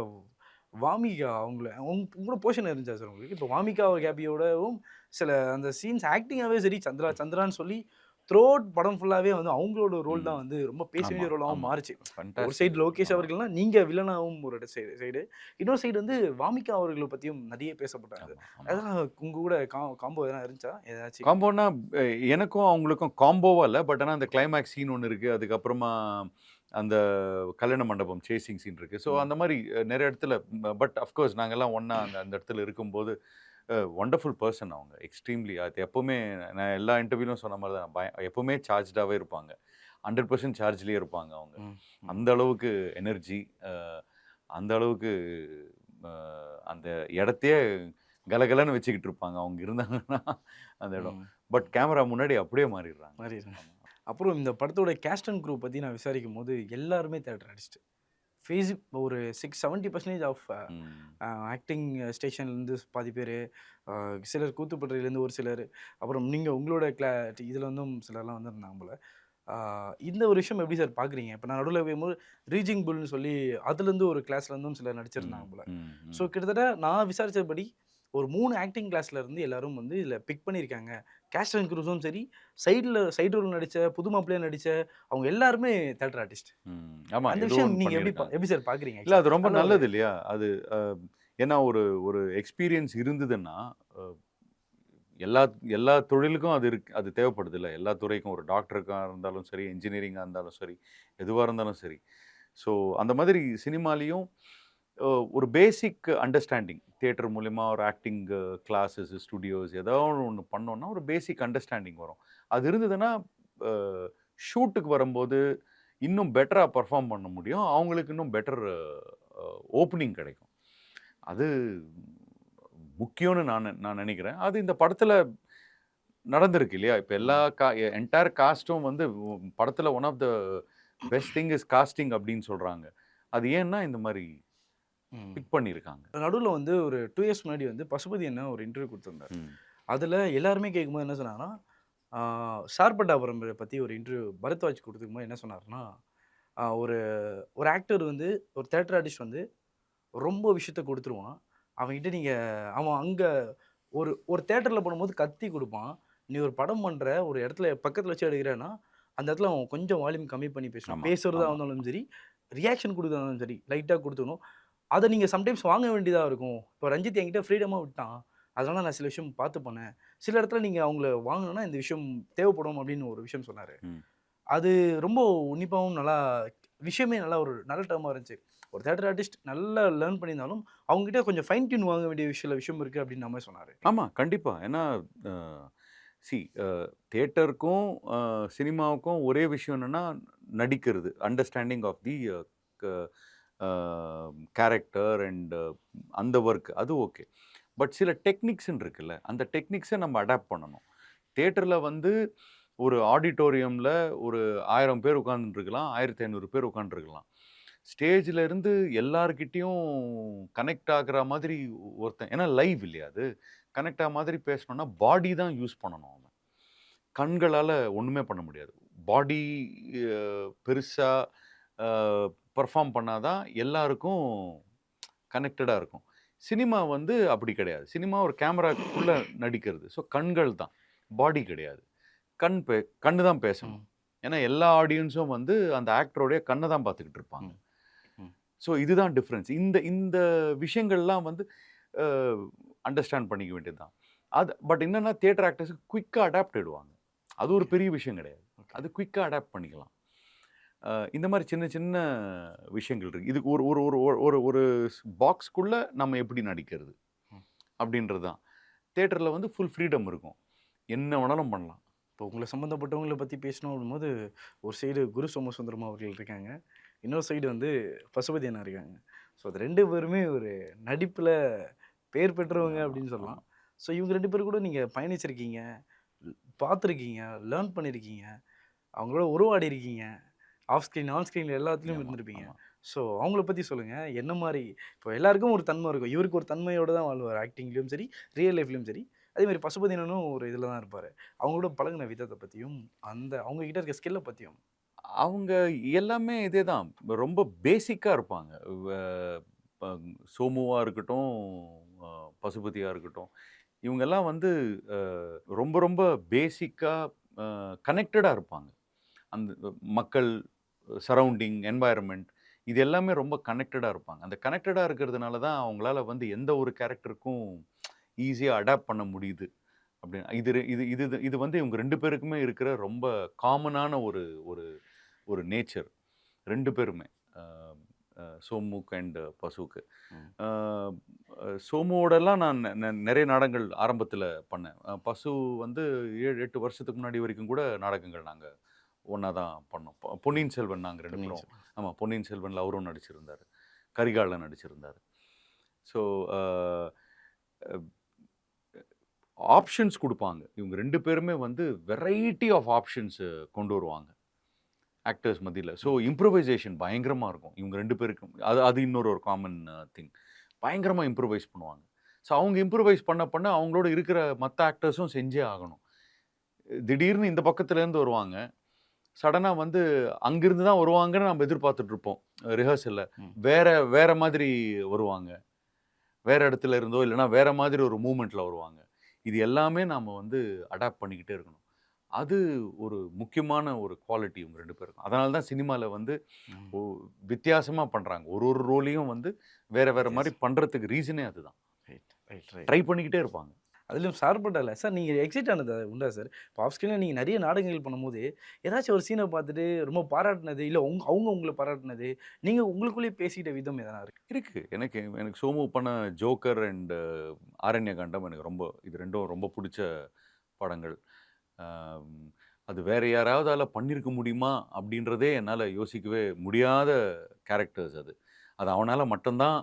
வாமிகா உங்களோட போர்ஷன் இருந்துச்சா சார் உங்களுக்கு? இப்போ வாமிகா கேபியோடவும் சில அந்த சீன்ஸ் ஆக்டிங்காவே சரி, சந்திரா சந்திரான்னு சொல்லி த்ரூ அவுட் படம் ஃபுல்லாவே வந்து அவங்களோட ரோல் ம். தான் வந்து ரொம்ப பேச ஆமா, வேண்டிய ரோலாவும் ஆமா. மாறுச்சு. ஒரு ஃபேன்டாஸ்டிக் சைடு ரோல். லோகேஷ் ஆமா, அவர்கள்னா, நீங்க வில்லனாவும் ஒரு சைடு. இன்னொரு சைடு வந்து வாமிகா அவர்கள பத்தியும் நெறைய பேசப்பட்டாங்க. ஆமா, ஆமா. அதெல்லாம் உங்க கூட காம்போ எதனா இருந்துச்சா? ஏதாச்சு? காம்போன்னா எனக்கும் அவங்களுக்கும் காம்போவா இல்ல. பட் ஆனா அந்த கிளைமாக்ஸ் சீன் ஒண்ணு இருக்கு. அதுக்கப்புறமா அந்த கல்யாண மண்டபம் சேசிங் சீன் இருக்கு. ஸோ ம். அந்த மாரி நெறைய இடத்துல பட் அஃப் கோர்ஸ் நாங்கலாம் ஒண்ணா அந்த அந்த இடத்துல இருக்கும்போது வண்டர்ஃபுல் பெர்சன் அவங்க. எக்ஸ்ட்ரீம்லி அது எப்பவுமே நான் எல்லா இன்டர்வியூலயும் சொன்ன மாரி தான். எப்பவுமே சார்ஜ்டாவே இருப்பாங்க. 100% சார்ஜ்லயே இருப்பாங்க அவங்க. ம். ம். அந்த அளவுக்கு எனர்ஜி, அ அந்த அளவுக்கு அ அந்த இடத்தையே கலகலன்னு வச்சுக்கிட்டு இருப்பாங்க. அவங்க இருந்தாங்கன்னா அந்த இடம். ம். பட் கேமரா முன்னாடி அப்படியே மாறிடுறாங்க. மாறிடுறேன். ஆமா. அப்புறம் இந்த படத்தோட கேஸ்ட் அண்ட் க்ரூ பத்தி நான் விசாரிக்கும்போது, எல்லாருமே தியேட்டர் ஆர்டிஸ்ட். ஒரு 70% ஆஃப் ம். ஆக்டிங் ஸ்டேஷன்லேருந்து பாதி பேரு, சிலர் கூத்துப்பட்றையிலேருந்து ஒரு சிலர், அப்புறம் நீங்க உங்களோட இதுல இருந்தும் சிலர்லாம் வந்திருந்தாங்க போல. ஆ இந்த ஒரு விஷயம் எப்படி சார் பார்க்குறீங்க? இப்ப நான் நடுவுல போகும்போது ரீஜிங் புல்ன்னு சொல்லி அதுலேருந்து ஒரு கிளாஸ்ல இருந்தும் சிலர் ம். நடிச்சிருந்தாங்க போல. ம். ஸோ ம். கிட்டத்தட்ட நான் விசாரிச்சபடி ஒரு 3 ஆக்டிங் கிளாஸ்ல இருந்து எல்லாரும் வந்து இதுல பிக் பண்ணியிருக்காங்க. கேஸ்ட் அண்ட் க்ரூஸும் சரி, சைடு ரோல் நடிச்ச, புது மாப்பிள்ளையா நடிச்ச அவங்க எல்லாருமே தியேட்டர் ஆர்டிஸ்ட். ம். ஆமா. அந்த ஏதோ விஷயம் ஒண்ணு நீங்க பண்ணியிருக்காங்க. எப்படி சார் பார்க்குறீங்க இல்ல ஆக்சுவலா? அது ரொம்ப நல்ல ஒரு நல்லது இல்லையா? அது அ ஏன்னா ஒரு ஒரு எக்ஸ்பீரியன்ஸ் இருந்ததுன்னா, அ எல்லா எல்லா தொழிலுக்கும் அது தேவைப்படுதுல்ல. எல்லா துறைக்கும் ஒரு டாக்டருக்கா இருந்தாலும் சரி, என்ஜினியரிங்கா இருந்தாலும் சரி, எதுவா இருந்தாலும் சரி. ஸோ அந்த மாதிரி சினிமாலயும் அ ஒரு பேசிக் அண்டர்ஸ்டாண்டிங் தியேட்டர் மூலியமா ஒரு ஆக்டிங் கிளாஸஸ், ஸ்டுடியோஸ் ஏதோ ஒண்ணு பண்ணோம்னா, ஒரு பேசிக் அண்டர்ஸ்டாண்டிங் வரும். அது இருந்ததுன்னா, அ ஷூட்டுக்கு வரும்போது இன்னும் பெட்டரா பெர்ஃபார்ம் பண்ண முடியும். அவங்களுக்கு இன்னும் பெட்டர் ஓப்பனிங் கிடைக்கும். அது முக்கியம்னு நான் நினைக்கிறேன். அது இந்த படத்துல நடந்திருக்கு இல்லையா? இப்ப எல்லா ம். என்டையர் காஸ்ட்டும் வந்து படத்துல one of the best thing is casting அப்படின்னு சொல்றாங்க. அது ஏன்னா இந்த மாரி பிக் பண்ணியிருக்காங்க. நடுவுல வந்து ஒரு 2 இயர்ஸ் முன்னாடி வந்து பசுபதி அண்ணன் ஒரு இன்டர்வியூ குடுத்திருந்தாரு. ம். அதுல எல்லாருமே கேட்கும்போது என்ன சொன்னாங்கன்னா, சார்பட்டாபுரம் பத்தி ஒரு இன்டர்வியூ பரத்வாஜ் குடுத்துருக்கும்போது என்ன சொன்னாருன்னா, ஒரு ஒரு ஆக்டர் வந்து ஒரு தியேட்டர் ஆர்டிஸ்ட் வந்து ரொம்ப விஷயத்த குடுத்துருவான். அவன்கிட்ட நீங்க அவன் அங்க ஒரு ஒரு தியேட்டர்ல பண்ணும்போது கத்தி குடுப்பான். நீ ஒரு படம் பண்ற, ஒரு இடத்துல பக்கத்துல வச்சு எடுக்குறேன்னா, அந்த இடத்துல அவன் கொஞ்சம் வால்யூம் கம்மி பண்ணி பேசணும். ஆமா, பேசுறதா ஆமா. இருந்தாலும் சரி, ரியாக்ஷன் குடுக்கறதா இருந்தாலும் சரி, லைட்டா குடுத்துக்கணும். அத நீங்க சம்டைம்ஸ் வாங்க வேண்டியதா இருக்கும். இப்போ ரஞ்சித் என்கிட்ட ஃப்ரீடமா விட்டான். அதனால நான் சில விஷயம் பார்த்து பண்ணேன். சில இடத்துல நீங்க அவங்கள வாங்கணும்னா இந்த விஷயம் தேவைப்படும் அப்படின்னு ஒரு விஷயம் சொன்னாரு. ம். அது ரொம்ப உன்னிப்பாவும் நல்லா விஷயமே நல்லா ஒரு நல்ல டேர்மா இருந்துச்சு. ஒரு தியேட்டர் ஆர்டிஸ்ட் நல்லா லேர்ன் பண்ணியிருந்தாலும், அவங்க கிட்ட கொஞ்சம் ஃபைன் டியூன் வாங்க வேண்டிய சில விஷயம் இருக்கு அப்படின்ற மாரி சொன்னாரு. ஆமா, கண்டிப்பா. ஏன்னா அ சி அ தியேட்டருக்கும், சினிமாவுக்கும் ஒரே விஷயம் என்னன்னா, நடிக்கிறது. அண்டர்ஸ்டாண்டிங் ஆஃப் தி க அ கேரக்டர் அண்ட் அந்த ஒர்க் அது ஓகே. பட் சில டெக்னிக்ஸ்ன்னு இருக்குல்ல, அந்த டெக்னிக்ஸ நம்ம அடாப்ட் பண்ணணும். தியேட்டர்ல வந்து ஒரு ஆடிட்டோரியம்ல ஒரு 1000 பேர் உட்கார்ந்துட்டுருக்கலாம். 1500 பேர் உட்காந்துருக்கலாம். ஸ்டேஜ்ல இருந்து எல்லார்கிட்டயும் கனெக்ட் ஆகுற மாதிரி ஒருத்தன் ஏன்னா லைவ் இல்லையா அது. கனெக்ட் ஆகுற மாதிரி பேசணும்னா, பாடி தான் யூஸ் பண்ணணும் அவன். கண்களால ஒண்ணுமே பண்ண முடியாது. பாடி அ பெருசா அ பெர்ஃபார்ம் பண்ணா தான் எல்லாருக்கும் கனெக்டடா இருக்கும். சினிமா வந்து அப்படி கிடையாது. சினிமா ஒரு கேமராக்குள்ள நடிக்கிறது. ஸோ கண்கள் தான். பாடி கிடையாது. கண் பே கண்ணு தான் பேசணும். ம், ஏன்னா எல்லா ஆடியன்ஸும் வந்து அந்த ஆக்டருடைய கண்ண தான் பார்த்துக்கிட்டு இருப்பாங்க. ம், ம். ஸோ இதுதான் டிஃபரன்ஸ். இந்த இந்த விஷயங்கள்லாம் வந்து அ அண்டர்ஸ்டாண்ட் பண்ணிக்க வேண்டியது தான். பட் என்னன்னா தியேட்டர் ஆக்டர்ஸ்க்கு குயிக்கா அடாப்ட் ஆயிடுவாங்க. அது ஒரு ஓகே, பெரிய விஷயம் கிடையாது. ஓகே. அது குயிக்கா அடாப்ட் பண்ணிக்கலாம். இந்த மாரி சின்ன சின்ன விஷயங்கள் இருக்கு. இதுக்கு ஒரு ஒரு ஒரு ஒரு ஒரு ஒரு பாக்ஸ்க்குள்ள நம்ம எப்படி நடிக்கிறது? ம். அப்படின்றது தான். தியேட்டர்ல வந்து ஃபுல் ஃப்ரீடம் இருக்கும். என்ன வேணாலும் பண்ணலாம். இப்போ உங்கள சம்மந்தப்பட்டவங்கள பத்தி பேசணும் அப்படிங்கும்போது, ஒரு சைடு குரு சோமசுந்தரம் அவர்கள் இருக்காங்க. இன்னொரு சைடு வந்து பசுபதி அண்ணா இருக்காங்க. ஸோ அது 2 பேருமே ஒரு நடிப்புல பேர் பெற்றவங்க ஆமா, அப்படின்னு ஆமா. சொல்லலாம். ஸோ இவங்க 2 பேரும் கூட நீங்க பயணிச்சிருக்கீங்க, பார்த்துருக்கீங்க, லேர்ன் பண்ணியிருக்கீங்க, அவங்களோட உறவாடியிருக்கீங்க. ஆஃப் ஸ்க்ரீன், ஆன் ஸ்க்ரீன்ல எல்லாத்துலயும் ஆமா, இருந்திருப்பீங்க. ஆமா. ஸோ அவங்கள பத்தி சொல்லுங்க. என்ன மாரி இப்போ எல்லாருக்கும் ஒரு தன்மை இருக்கும். இவருக்கு ஒரு தன்மையோட தான் வாழ்வாரு. ஆக்டிங்லயும் சரி, ரியல் லைஃப்லயும் சரி. அதே மாரி பசுபதி அண்ணனும் ஒரு இதுல தான் இருப்பாரு. அவங்களோட பழகுன விதத்த பத்தியும், அவங்க கிட்ட இருக்க ஸ்கில்ல பத்தியும். அவங்க எல்லாமே இதே தான். ரொம்ப பேசிக்கா இருப்பாங்க. வ ப சோமுவா இருக்கட்டும், அ பசுபதியா இருக்கட்டும். இவங்கலாம் வந்து அ ரொம்ப ரொம்ப பேசிக்கா கனெக்டடா இருப்பாங்க. அந்த மக்கள், சரவுண்டிங், என்வைரன்மென்ட் இது எல்லாமே ரொம்ப கனெக்டடா இருப்பாங்க. அந்த கனெக்டடா இருக்கிறதுனால தான் அவங்களால வந்து எந்த ஒரு கேரக்டருக்கும் ஈஸியா அடாப்ட் பண்ண முடியுது. அப்படின்னு இது இது இது இது வந்து இவங்க 2 பேருக்குமே இருக்கிற ரொம்ப காமனான ஒரு ஒரு ஒரு நேச்சர் 2 பேருமே. அ சோமுக் அண்ட் பசுவுக்கு. ம். அ சோமுவோடலாம் நான் நெறைய நாடகங்கள் ஆரம்பத்தில பண்ணேன். பசு வந்து 7, 8 வருஷத்துக்கு முன்னாடி வரைக்கும் கூட நாடகங்கள் நாங்க ஒண்ணா தான் பண்ணோம். ம். பொன்னியின் செல்வன் நாங்க 2 பொன்னியின் பேரும் செல்வன். ஆமா. பொன்னியின் செல்வன்ல அவரும் நடிச்சிருந்தாரு. கரிகாலன் நடிச்சிருந்தாரு. ஸோ அ ஆப்ஷன்ஸ் குடுப்பாங்க. இவங்க 2 பேருமே வந்து வெரைட்டி ஆஃப் ஆப்ஷன்ஸ் கொண்டு வருவாங்க. ஆக்டர்ஸ் மத்தியில. ஸோ ம். இம்ப்ரூவைசேஷன் பயங்கரமா இருக்கும். இவங்க 2 பேருக்கும். அது அது இன்னொரு ஒரு காமன் திங். பயங்கரமா இம்ப்ரூவைஸ் பண்ணுவாங்க. ஸோ அவங்க இம்ப்ரூவைஸ் பண்ண பண்ண அவங்களோட இருக்கிற மத்த ஆக்டர்ஸும் செஞ்சே ஆகணும். திடீர்னு இந்த பக்கத்துலேருந்து வருவாங்க. சடனா வந்து அங்கிருந்து தான் வருவாங்கன்னு நம்ம எதிர்பார்த்துட்டு இருப்போம். ரிஹர்சல்ல. ம். வேற வேற மாதிரி வருவாங்க. வேற இடத்துல இருந்தோ, இல்லன்னா வேற மாதிரி ஒரு மூவ்மெண்ட்ல வருவாங்க. இது எல்லாமே நாம வந்து அடாப்ட் பண்ணிக்கிட்டே இருக்கணும். அது ஒரு முக்கியமான ஒரு குவாலிட்டி இவங்க 2 பேருக்கும். அதனால தான் சினிமால வந்து ம். ஒ வித்தியாசமா பண்றாங்க. ஒரு ஒரு ரோலையும் வந்து வேற வேற மாரி வித்தியாசம். பண்றதுக்கு ரீசனே அதுதான். Right, right, right. ட்ரை பண்ணிக்கிட்டே இருப்பாங்க. அதிலும் சார்பட்டல சார் நீங்க எக்ஸைட் ஆனது உண்டா சார்? இப்போ ஆஃப் ஸ்க்ரீன்ல நீங்க நெறைய நாடகங்கள் பண்ணும்போது, ஏதாச்சும் ஒரு சீன பார்த்துட்டு ரொம்ப பாராட்டுனது, இல்ல அவங்க உங்கள பாராட்டுனது, நீங்க உங்களுக்குள்ளேயே பேசிக்கிட்ட விதம் எதனா இருக்கு? இருக்கு. எனக்கு எனக்கு சோமு பண்ண ஜோக்கர் அண்ட் ஆரண்யகாண்டம் எனக்கு ரொம்ப இது 2ம் ரொம்ப புடிச்ச படங்கள். அம் அது வேற யாராவதால பண்ணியிருக்க முடியுமா? அப்படின்றதே என்னால யோசிக்கவே முடியாத கேரக்டர்ஸ் அது. அது அவனால மட்டும் தான்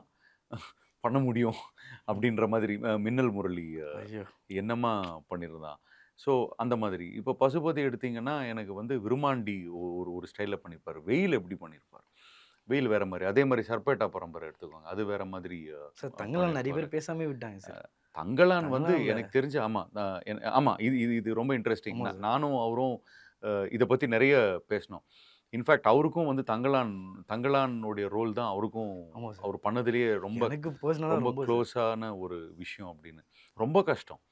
பண்ண முடியும். ம். அப்படின்ற மாதிரி மின்னல் முரளி ஐயோ! என்னமா பண்ணியிருந்தான். ஸோ அந்த மாதிரி. இப்போ பசுபதி எடுத்தீங்கன்னா, எனக்கு வந்து விருமாண்டி ஒரு ஒரு ஸ்டைல்ல பண்ணியிருப்பாரு. வெயில் எப்படி பண்ணியிருப்பார். வெயில் வேற மாதிரி. அதே மாதிரி சர்பேட்டா பரம்பரை எடுத்துக்கோங்க. அது வேற மாதிரி சார் தங்கலாம் நிறைய பண்ணியிருப்பாரு. பேர் பேசாமே விட்டாங்க சார். தங்கலான் வந்து தங்கலான்ல எனக்கு தெரிஞ்சு ஆமா. ஆமா. இது இது இது ரொம்ப இன்ட்ரெஸ்டிங். ஆமா சார். நானும் அவரும் இத பத்தி நெறைய பேசினோம். இன்ஃபாக்ட் அவருக்கும் வந்து தங்கலானுடைய ரோல் தான் அவருக்கும் ஆமா சார். அவர் பண்ணதிலேயே ரொம்ப எனக்கு பர்சனலா ரொம்ப ரொம்ப சார். க்ளோஸான ஒரு விஷயம் அப்படின்னு. ரொம்ப கஷ்டம்.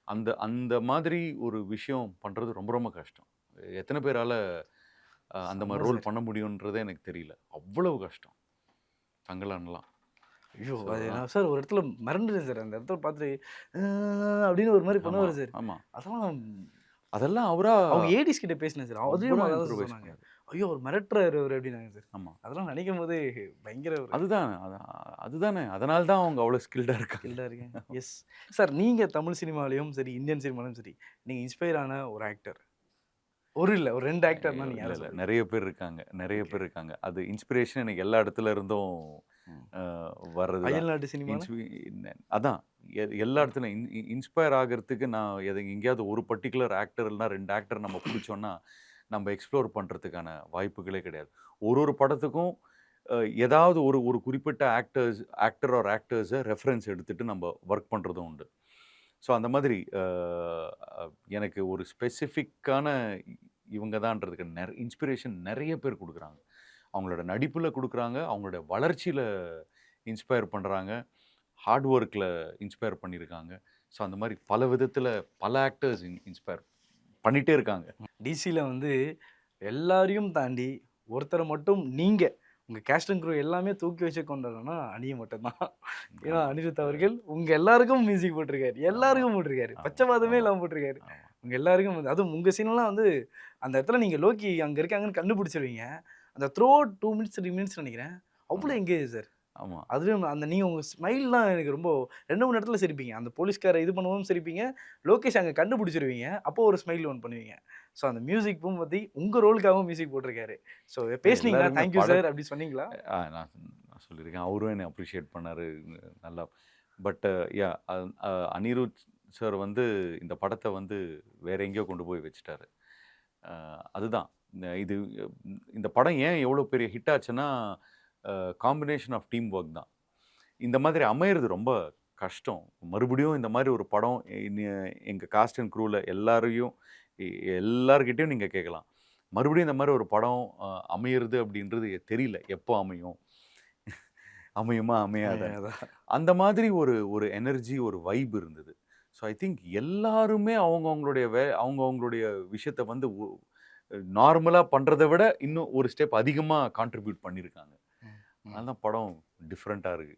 அந்த அந்த மாதிரி ஒரு விஷயம் பண்றது ரொம்ப ரொம்ப கஷ்டம். எத்தன பேரால அந்த செம்ம மாரி ரோல் சார். பண்ண முடியும்ன்றதே எனக்கு தெரியல. அவ்வளவு கஷ்டம். தங்கலான்லாம். ஐயோ! ஸோ அது அதான். நான் சார் ஒரு இடத்துல மிரண்டுட்டேன் சார். அந்த இடத்துல பார்த்துட்டு அப்படின்னு ஒரு மாரி ஆமா, பண்ணுவாரு சார். ஆமா. அதெல்லாம் அதெல்லாம் அவரா அவங்க ஏடிஸ் கிட்ட பேசினேன் சார். அதுலயும் அவரா அதான் சார் இம்ப்ரூவைஸ் சொன்னாங்க. பண்ணாரு. ஐயோ! அவரு மிரட்டுறாரு அவரு அப்படின்னாங்க சார். ஆமா. அதெல்லாம் நினைக்கும்போது பயங்கர ஒரு அதுதான். அதுதானே. அதனால தான் அவங்க அவ்வளோ ஸ்கில்டா இருக்காங்க. கில்டா இருக்கேன். எஸ். சார் நீங்க தமிழ் சினிமாலயும் சரி, இந்தியன் சினிமாலயும் சரி, நீங்க இன்ஸ்பயர் ஆன ஒரு ஆக்டர். ஒரு இல்ல, ஒரு 2 ஆக்டர்னா நீங்க இல்ல, யார இல்ல. சொல்லுவீங்க? நெறைய பேர் இருக்காங்க. நெறைய ஓகே. பேர் இருக்காங்க. அது இன்ஸ்பிரேஷன் எனக்கு எல்லா இடத்துல இருந்தும் ம். அ வர்றது தான். அயல்நாட்டு சினிமால? இன்ஸ்பி அதான். எல்லா இடத்துலயும் இன்ஸ்பயர் ஆகுறதுக்கு நான் எங்கேயாவது ஒரு பர்ட்டிகுலர் ஆக்டர் இல்லன்னா 2 ஆக்டர் நம்ம புடிச்சோம்னா, நம்ம எக்ஸ்ப்ளோர் பண்றதுக்கான வாய்ப்புகளே கிடையாது. ஒரு ஒரு படத்துக்கும் அ ஏதாவது ஒரு ஒரு குறிப்பிட்ட ஆக்டர் ஆர் ஆக்டர்ஸ ரெஃபரன்ஸ் எடுத்துட்டு நம்ம வொர்க் பண்றதும் உண்டு. ஸோ அந்த மாதிரி அ எனக்கு ஒரு ஸ்பெசிஃபிக்கான இவங்க தான்றதுக்கு இன்ஸ்பிரேஷன் நெறைய பேர் குடுக்குறாங்க. அவங்களோட நடிப்புல குடுக்குறாங்க. அவங்களோட வளர்ச்சியில இன்ஸ்பயர் பண்றாங்க. ஹார்ட் ஒர்க்ல இன்ஸ்பயர் பண்ணியிருக்காங்க. ஸோ அந்த மாரி பல விதத்தில பல ஆக்டர்ஸ் இன்ஸ்பயர் பண்ணிட்டே இருக்காங்க. டிசில வந்து எல்லாரையும் தாண்டி ஒருத்தர மட்டும் நீங்க உங்க கேஸ்ட் அண்ட் க்ரூ எல்லாமே தூக்கி வச்சு கொண்டாடுறோம்னா அணிய மட்டும் தான். ஏன்னா ஆமா. அனிருத் அவர்கள் உங்க எல்லாருக்கும் மியூசிக் போட்டிருக்காரு. ஆமா. எல்லாருக்கும் போட்டிருக்காரு. ஆமா. பச்சைவாதமே ஆமா. இல்லாம போட்டிருக்காரு. ஆமா. உங்க எல்லாருக்கும் வந்து அதுவும் உங்க சீன்லாம் வந்து அந்த இடத்துல நீங்க லோக்கி அங்க இருக்காங்கன்னு கண்டுபிடிச்சிருவீங்க. அந்த த்ரூ அவுட் 2 மினிட்ஸ் 3 மினிட்ஸ் நெனைக்கிறேன். அவ்ளோ ஆமா. Engage sir. ஆமா. அதுலயும் அந்த நீங்க உங்க ஸ்மைல்லாம் எனக்கு ரொம்ப 2, 3 இடத்துல சிரிப்பீங்க. அந்த போலீஸ்கார இது பண்ணும்போதும் சிரிப்பீங்க. லோகேஷ் அங்க கண்டுபிடிச்சிருவீங்க. அப்போ ஒரு ஸ்மைல் ஒண்ணு பண்ணுவீங்க. ஸோ அந்த மியூசிக்கும் பத்தி உங்க ரோலுக்காகவும் மியூசிக் போட்டிருக்காரு. ஸோ பேசுனீங்களா? எல்லாருமே தேங்க் யூ சார் அப்படி சொன்னீங்களா? நான் நான் சொல்லியிருக்கேன். அவரும் என்ன அப்ரிஷியேட் பண்ணாரு. நல்லா. பட் யாஹ் அனிருத் சார் வந்து இந்த படத்த வந்து வேற எங்கேயோ கொண்டு போய் வச்சுட்டாரு. அதுதான். இது இந்த படம் ஏன் எவ்வளோ பெரிய ஹிட் ஆச்சுன்னா, காம்பினேஷன் ஆஃப் டீம் ஒர்க் தான். இந்த மாதிரி அமையறது ரொம்ப கஷ்டம். மறுபடியும் இந்த மாரி ஒரு படம் எங்க காஸ்ட் அண்ட் க்ரூல எ எல்லார்கிட்டயும் நீங்க கேட்கலாம். மறுபடியும் இந்த மாரி ஒரு படம் அமையறது அப்படின்றது தெரியல. எப்போ அமையும்? அமையுமா? அமையாதா? அதான். அந்த மாதிரி ஒரு ஒரு எனர்ஜி, ஒரு வைப் இருந்தது. ஸோ ஐ திங்க் எல்லாருமே அவங்கவங்களுடைய விஷயத்த வந்து நார்மலா பண்றத விட இன்னும் ஒரு ஸ்டெப் அதிகமா கான்ட்ரிபியூட் பண்ணியிருக்காங்க. ம், ம். அதனால தான் படம் டிஃபரெண்ட்டா இருக்கு.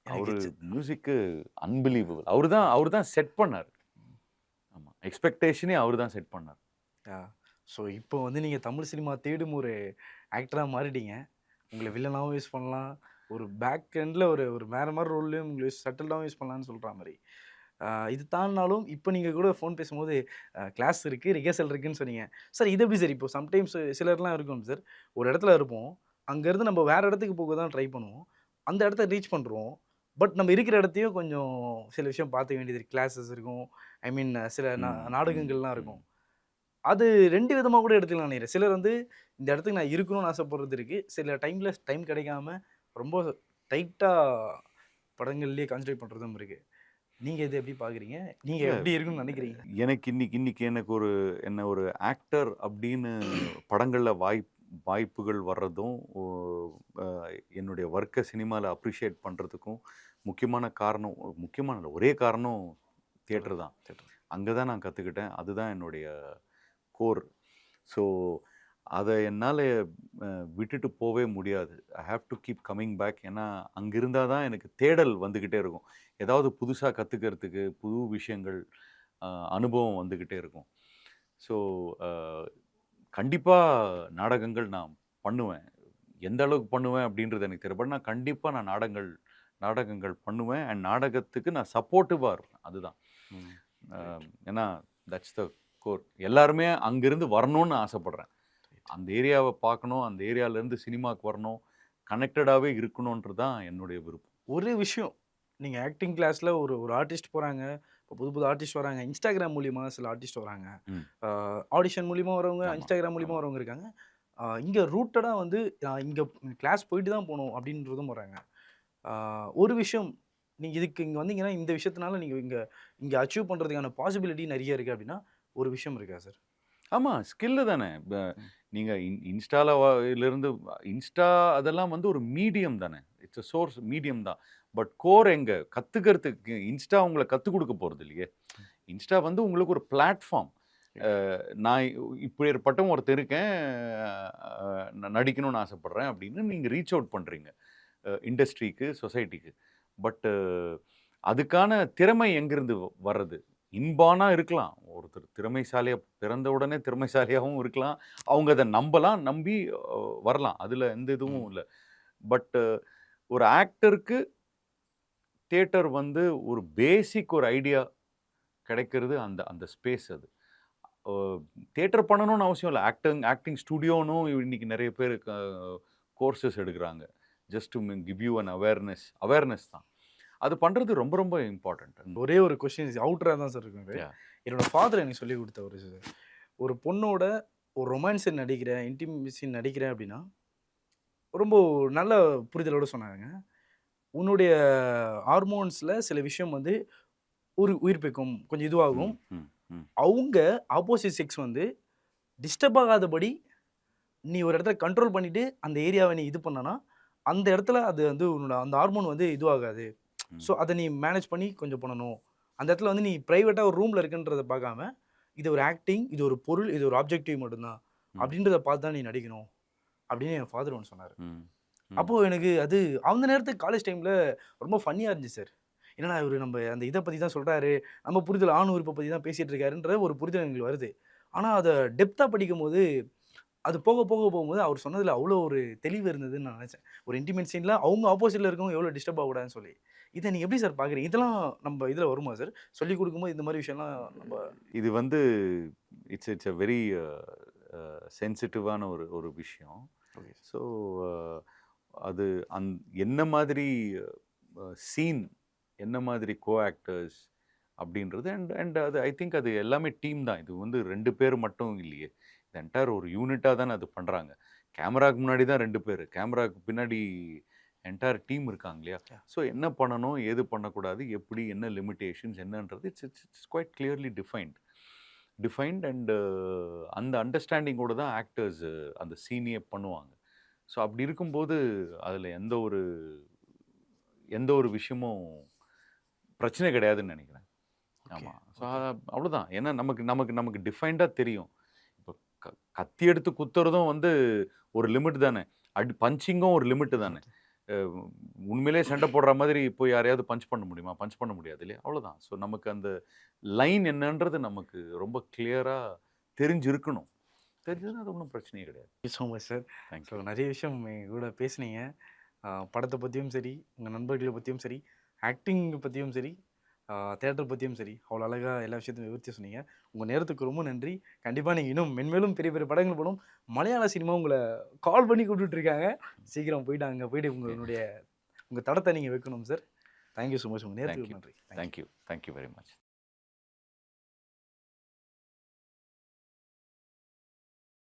எனக்கு அவரு மியூசிக்கு அன்பிலீவபிள். அவரு தான் செட் பண்ணாரு. ஆமா. எக்ஸ்பெக்டேஷனே அவரு தான் செட் பண்ணாரு. ஸோ இப்போ வந்து நீங்க தமிழ் சினிமா தேடும் ஒரு ஆக்டரா மாறிட்டீங்க. உங்கள வில்லனாவும் யூஸ் பண்ணலாம். ஒரு பேக் எண்ட்ல ஒரு ஒரு வேற மாரி ரோல்லயும் உங்கள சட்டில்டாவும் யூஸ் பண்ணலாம்னு சொல்ற மாரி. இது தாண்டுனாலும் இப்போ நீங்க கூட ஃபோன் பேசும்போது கிளாஸ் இருக்கு, ரிஹர்சல் இருக்குன்னு சொன்னீங்க. சார் இது எப்படி சார்? இப்போ சம்டைம்ஸ் சிலர்லாம் இருக்கும் சார். ஒரு இடத்துல இருப்போம். அங்கேருந்து நம்ம வேற இடத்துக்கு போக தான் ட்ரை பண்ணுவோம். அந்த இடத்த ரீச் பண்ருவோம். பட் நம்ம இருக்கிற இடத்தையும் கொஞ்சம் சில விஷயம் பார்த்துக்க வேண்டியது இருக்கு. கிளாஸஸ் இருக்கும். ஐ மீன் சில ம், ம், நாடகங்கள்லாம் ம். இருக்கும். அது 2 விதமா கூட எடுத்துக்கலாம்னு நெனைக்கிறேன். சிலர் வந்து இந்த இடத்துக்கு நான் இருக்கணும்னு ஆசைப்படுறது இருக்கு. சில டைம்ல டைம் கிடைக்காம ரொம்ப டைட்டா படங்கள்லயே கான்சன்ட்ரேட் பண்றதும் இருக்கு. நீங்க இத எப்படி பார்க்குறீங்க? நீங்க இல்ல. எப்படி இருக்கும்னு நெனைக்கிறீங்க? எனக்கு இன்னைக்கு எனக்கு என்ன ஒரு ஆக்டர் அப்படின்னு படங்கள்ல வாய்ப்புகள் வர்றதும், அ என்னுடைய ஒர்க்க சினிமால அப்ரிஷியேட் பண்றதுக்கும் முக்கியமான காரணம் முக்கியமான இல்ல, ஒரே காரணம் தியேட்டர் தான். தியேட்டர். அங்க தான் நான் கத்துக்கிட்டேன். அதுதான் என்னுடைய கோர். ஸோ அத என்னால அ விட்டுட்டு போவே முடியாது. I have to keep coming back. ஏன்னா, அங்க இருந்தா தான் எனக்கு தேடல் வந்துகிட்டே இருக்கும். ஏதாவது புதுசா கத்துக்கிறதுக்கு, புது விஷயங்கள், அ அனுபவம் வந்துகிட்டே இருக்கும். ஸோ அ கண்டிப்பா நாடகங்கள் நான் பண்ணுவேன். எந்த அளவுக்கு பண்ணுவேன் அப்படின்றது எனக்கு தெரியல. பட் நான் கண்டிப்பா நாடகங்கள் நாடகங்கள் பண்ணுவேன். அண்ட் நாடகத்துக்கு நான் சப்போர்ட்டிவா இருப்பேன். அதுதான். ம். அ ரைட். ஏன்னா, தட்ஸ் த கோர். எல்லாருமே அங்கிருந்து வரணும்னு ஆசைப்படுறேன். ரைட். அந்த ஏரியாவ பார்க்கணும். அந்த ஏரியாலேருந்து சினிமாக்கு வரணும். கனெக்டடாவே இருக்கணுன்றது தான் என்னுடைய விருப்பம். ஒரு விஷயம். நீங்க ஆக்டிங் கிளாஸ்ல ஒரு ஒரு ஆர்டிஸ்ட் போறாங்க. இப்போ புது புது ஆர்டிஸ்ட் வராங்க. Instagram மூலியமா சில ஆர்டிஸ்ட் வராங்க. ம். ஆடிஷன் மூலியமா வரவங்க, ஆமா, Instagram மூலியமா ஆமா. வரவங்க இருக்காங்க. இங்கே ரூட்டடாக வந்து இங்கே கிளாஸ் போயிட்டு தான் போகணும் அப்படின்றதும் வராங்க. ஒரு விஷயம் நீங்கள் இதுக்கு இங்கே வந்தீங்கன்னா இந்த விஷயத்தினால நீங்கள் இங்கே அச்சீவ் பண்ணுறதுக்கான பாசிபிலிட்டி நிறைய இருக்குது அப்படின்னா ஒரு விஷயம் இருக்கா சார்? ஆமா, ஸ்கில்லு தானே. நீங்க இன்ஸ்டால இன்ஸ்டா அதெல்லாம் வந்து ஒரு மீடியம் தானே. இட்ஸ் அ சோர்ஸ் மீடியம் தான். பட் கோர் எங்க? கத்துக்கிறதுக்கு இன்ஸ்டா உங்கள கத்துக் குடுக்க போறது இல்லையே. இன்ஸ்டா வந்து உங்களுக்கு ஒரு பிளாட்ஃபார்ம். நான் இப்படிப்பட்டவன் ஒருத்தன் இருக்கேன். நான் நடிக்கணும்னு ஆசைப்படுறேன் அப்படின்னு நீங்க ரீச் அவுட் பண்றீங்க. இண்டஸ்ட்ரிக்கு, சொசைட்டிக்கு. பட் அதுக்கான திறமை எங்கிருந்து வர்றது? இன்பார்னா இருக்கலாம். ஒருத்தர் திறமைசாலியா பிறந்த உடனே திறமைசாலியாவும் இருக்கலாம். அவங்க அத நம்பலாம். நம்பி வரலாம். அதுல எந்த இதுவும் இல்ல. பட் ஒரு ஆக்டருக்கு தியேட்டர் வந்து ஒரு பேசிக் ஒரு ஐடியா கிடைக்கிறது அந்த அந்த ஸ்பேஸ் அது. தியேட்டர் பண்ணணும்னு அவசியம் இல்ல. ஆக்டிங் ஸ்டுடியோன்னும் இன்னைக்கு நெறைய பேர் கோர்சஸ் எடுக்குறாங்க. Just to give you an awareness தான். அது பண்றது ரொம்ப ரொம்ப இம்பார்ட்டன்ட். ஒரே ஒரு கொஸ்டின் அவுட்டரா தான் சார் இருக்கும். என்னோட ஃபாதர் எனக்கு சொல்லிக் கொடுத்த ஒரு பொண்ணோட ஒரு ரொமான்ஸ் சீன் நடிக்கிறேன், இன்டிமேட் சீன் நடிக்கிறேன் அப்படின்னா, ரொம்ப நல்ல புரிதலோட சொன்னாங்க. உன்னுடைய ஹார்மோன்ஸ்ல சில விஷயம் வந்து உயிர்ப்பிக்கும், கொஞ்சம் இதுவாகும். அவங்க ஆப்போசிட் செக்ஸ் வந்து டிஸ்டர்ப் ஆகாதபடி நீ ஒரு இடத்துல கண்ட்ரோல் பண்ணிட்டு அந்த ஏரியாவை நீ இது பண்ணனா, அந்த இடத்துல அது வந்து உன்னோட அந்த ஹார்மோன் வந்து இதுவாகாது. ஸோ அதை நீ மேனேஜ் பண்ணி கொஞ்சம் பண்ணணும். அந்த இடத்துல வந்து நீ பிரைவேட்டாக ஒரு ரூமில் இருக்குன்றதை பார்க்காம, இது ஒரு ஆக்டிங், இது ஒரு பொருள், இது ஒரு ஆப்ஜெக்டிவ் மட்டும்தான் அப்படின்றத பார்த்து தான் நீ நடிக்கணும் அப்படின்னு என் ஃபாதர் ஒன்று சொன்னார். அப்போது எனக்கு அது அந்த நேரத்துக்கு காலேஜ் டைமில் ரொம்ப ஃபன்னியாக இருந்துச்சு சார். என்னடா இவர் நம்ம அந்த இதை பற்றி தான் சொல்கிறாரு, நம்ம புரிதல் ஆண் உறுப்பை பற்றி தான் பேசிகிட்டு இருக்காருன்ற ஒரு புரிதல் எங்களுக்கு வருது. ஆனால் அதை டெப்த்தாக படிக்கும்போது அது போகும்போது அவர் சொன்னதில் அவ்வளோ ஒரு தெளிவு இருந்ததுன்னு நான் நினச்சேன். ஒரு இன்டிமேட் சீனில் அவங்க ஆப்போசிட்டில் இருக்கவங்க எவ்வளோ டிஸ்டர்ப் ஆகக்கூடாதுன்னு சொல்லி. இதை நீங்கள் எப்படி சார் பார்க்குறீங்க? இதெல்லாம் நம்ம இதில் வருமா சார்? சொல்லிக் கொடுக்கும்போது இந்த மாதிரி விஷயம்லாம் நம்ம இது வந்து இட்ஸ் அ வெரி சென்சிட்டிவான ஒரு விஷயம். ஸோ அது என்ன மாதிரி சீன், என்ன மாதிரி கோ ஆக்டர்ஸ் அப்படின்றது அண்ட் அது ஐ திங்க் அது எல்லாமே டீம் தான். இது வந்து 2 பேர் மட்டும் இல்லையே. இந்த என்டையர் ஒரு யூனிட்டாக தானே அது பண்ணுறாங்க. கேமராக்கு முன்னாடி தான் 2 பேர், கேமராக்கு பின்னாடி என்டையர் டீம் இருக்காங்க இல்லையா. ஸோ என்ன பண்ணணும், ஏது பண்ணக்கூடாது, எப்படி, என்ன லிமிட்டேஷன்ஸ் என்னன்றது it's quite clearly defined and அந்த அண்டர்ஸ்டாண்டிங்கோடு தான் ஆக்டர்ஸ் அந்த சீனியே பண்ணுவாங்க. ஸோ அப்படி இருக்கும்போது அதில் எந்த ஒரு விஷயமும் பிரச்சனை கிடையாதுன்னு நினைக்கிறேன். ஆமாம். ஸோ அவ்வளோதான். ஏன்னா நமக்கு டிஃபைன்டாக தெரியும். இப்போ கத்தி எடுத்து குத்துறதும் வந்து ஒரு லிமிட் தானே. பஞ்சிங்கும் ஒரு லிமிட்டு தானே. உண்மையிலே சண்டை போடுற மாதிரி போய் யாரையாவது பஞ்ச் பண்ண முடியுமா? பஞ்ச் பண்ண முடியாது இல்லையா? அவ்வளோதான். ஸோ நமக்கு அந்த லைன் என்னன்றது நமக்கு ரொம்ப கிளியராக தெரிஞ்சிருக்கணும். தெரிஞ்சதுன்னா அது ஒன்றும் பிரச்சனையே கிடையாது. So much sir. தேங்க்யூ. நிறைய விஷயம் எங்கள் கூட பேசுனீங்க. படத்தை பற்றியும் சரி, உங்கள் நண்பர்களை பற்றியும் சரி, ஆக்டிங் பற்றியும் சரி, தியேட்டர் பற்றியும் சரி, அவ்வளோ அழகாக எல்லா விஷயத்தையும் விவரித்து சொன்னீங்க. உங்கள் நேரத்துக்கு ரொம்ப நன்றி. கண்டிப்பாக நீங்கள் இன்னும் மென்மேலும் பெரிய பெரிய படங்கள் போடும். மலையாள சினிமா உங்களை கால் பண்ணி கூப்பிட்டுருக்காங்க. சீக்கிரம் போயிட்டு அங்கே போயிட்டு உங்கள் தடத்தை நீங்கள் வைக்கணும் சார். Thank you so much. உங்கள் நேரத்துக்கு நன்றி. Thank you very much.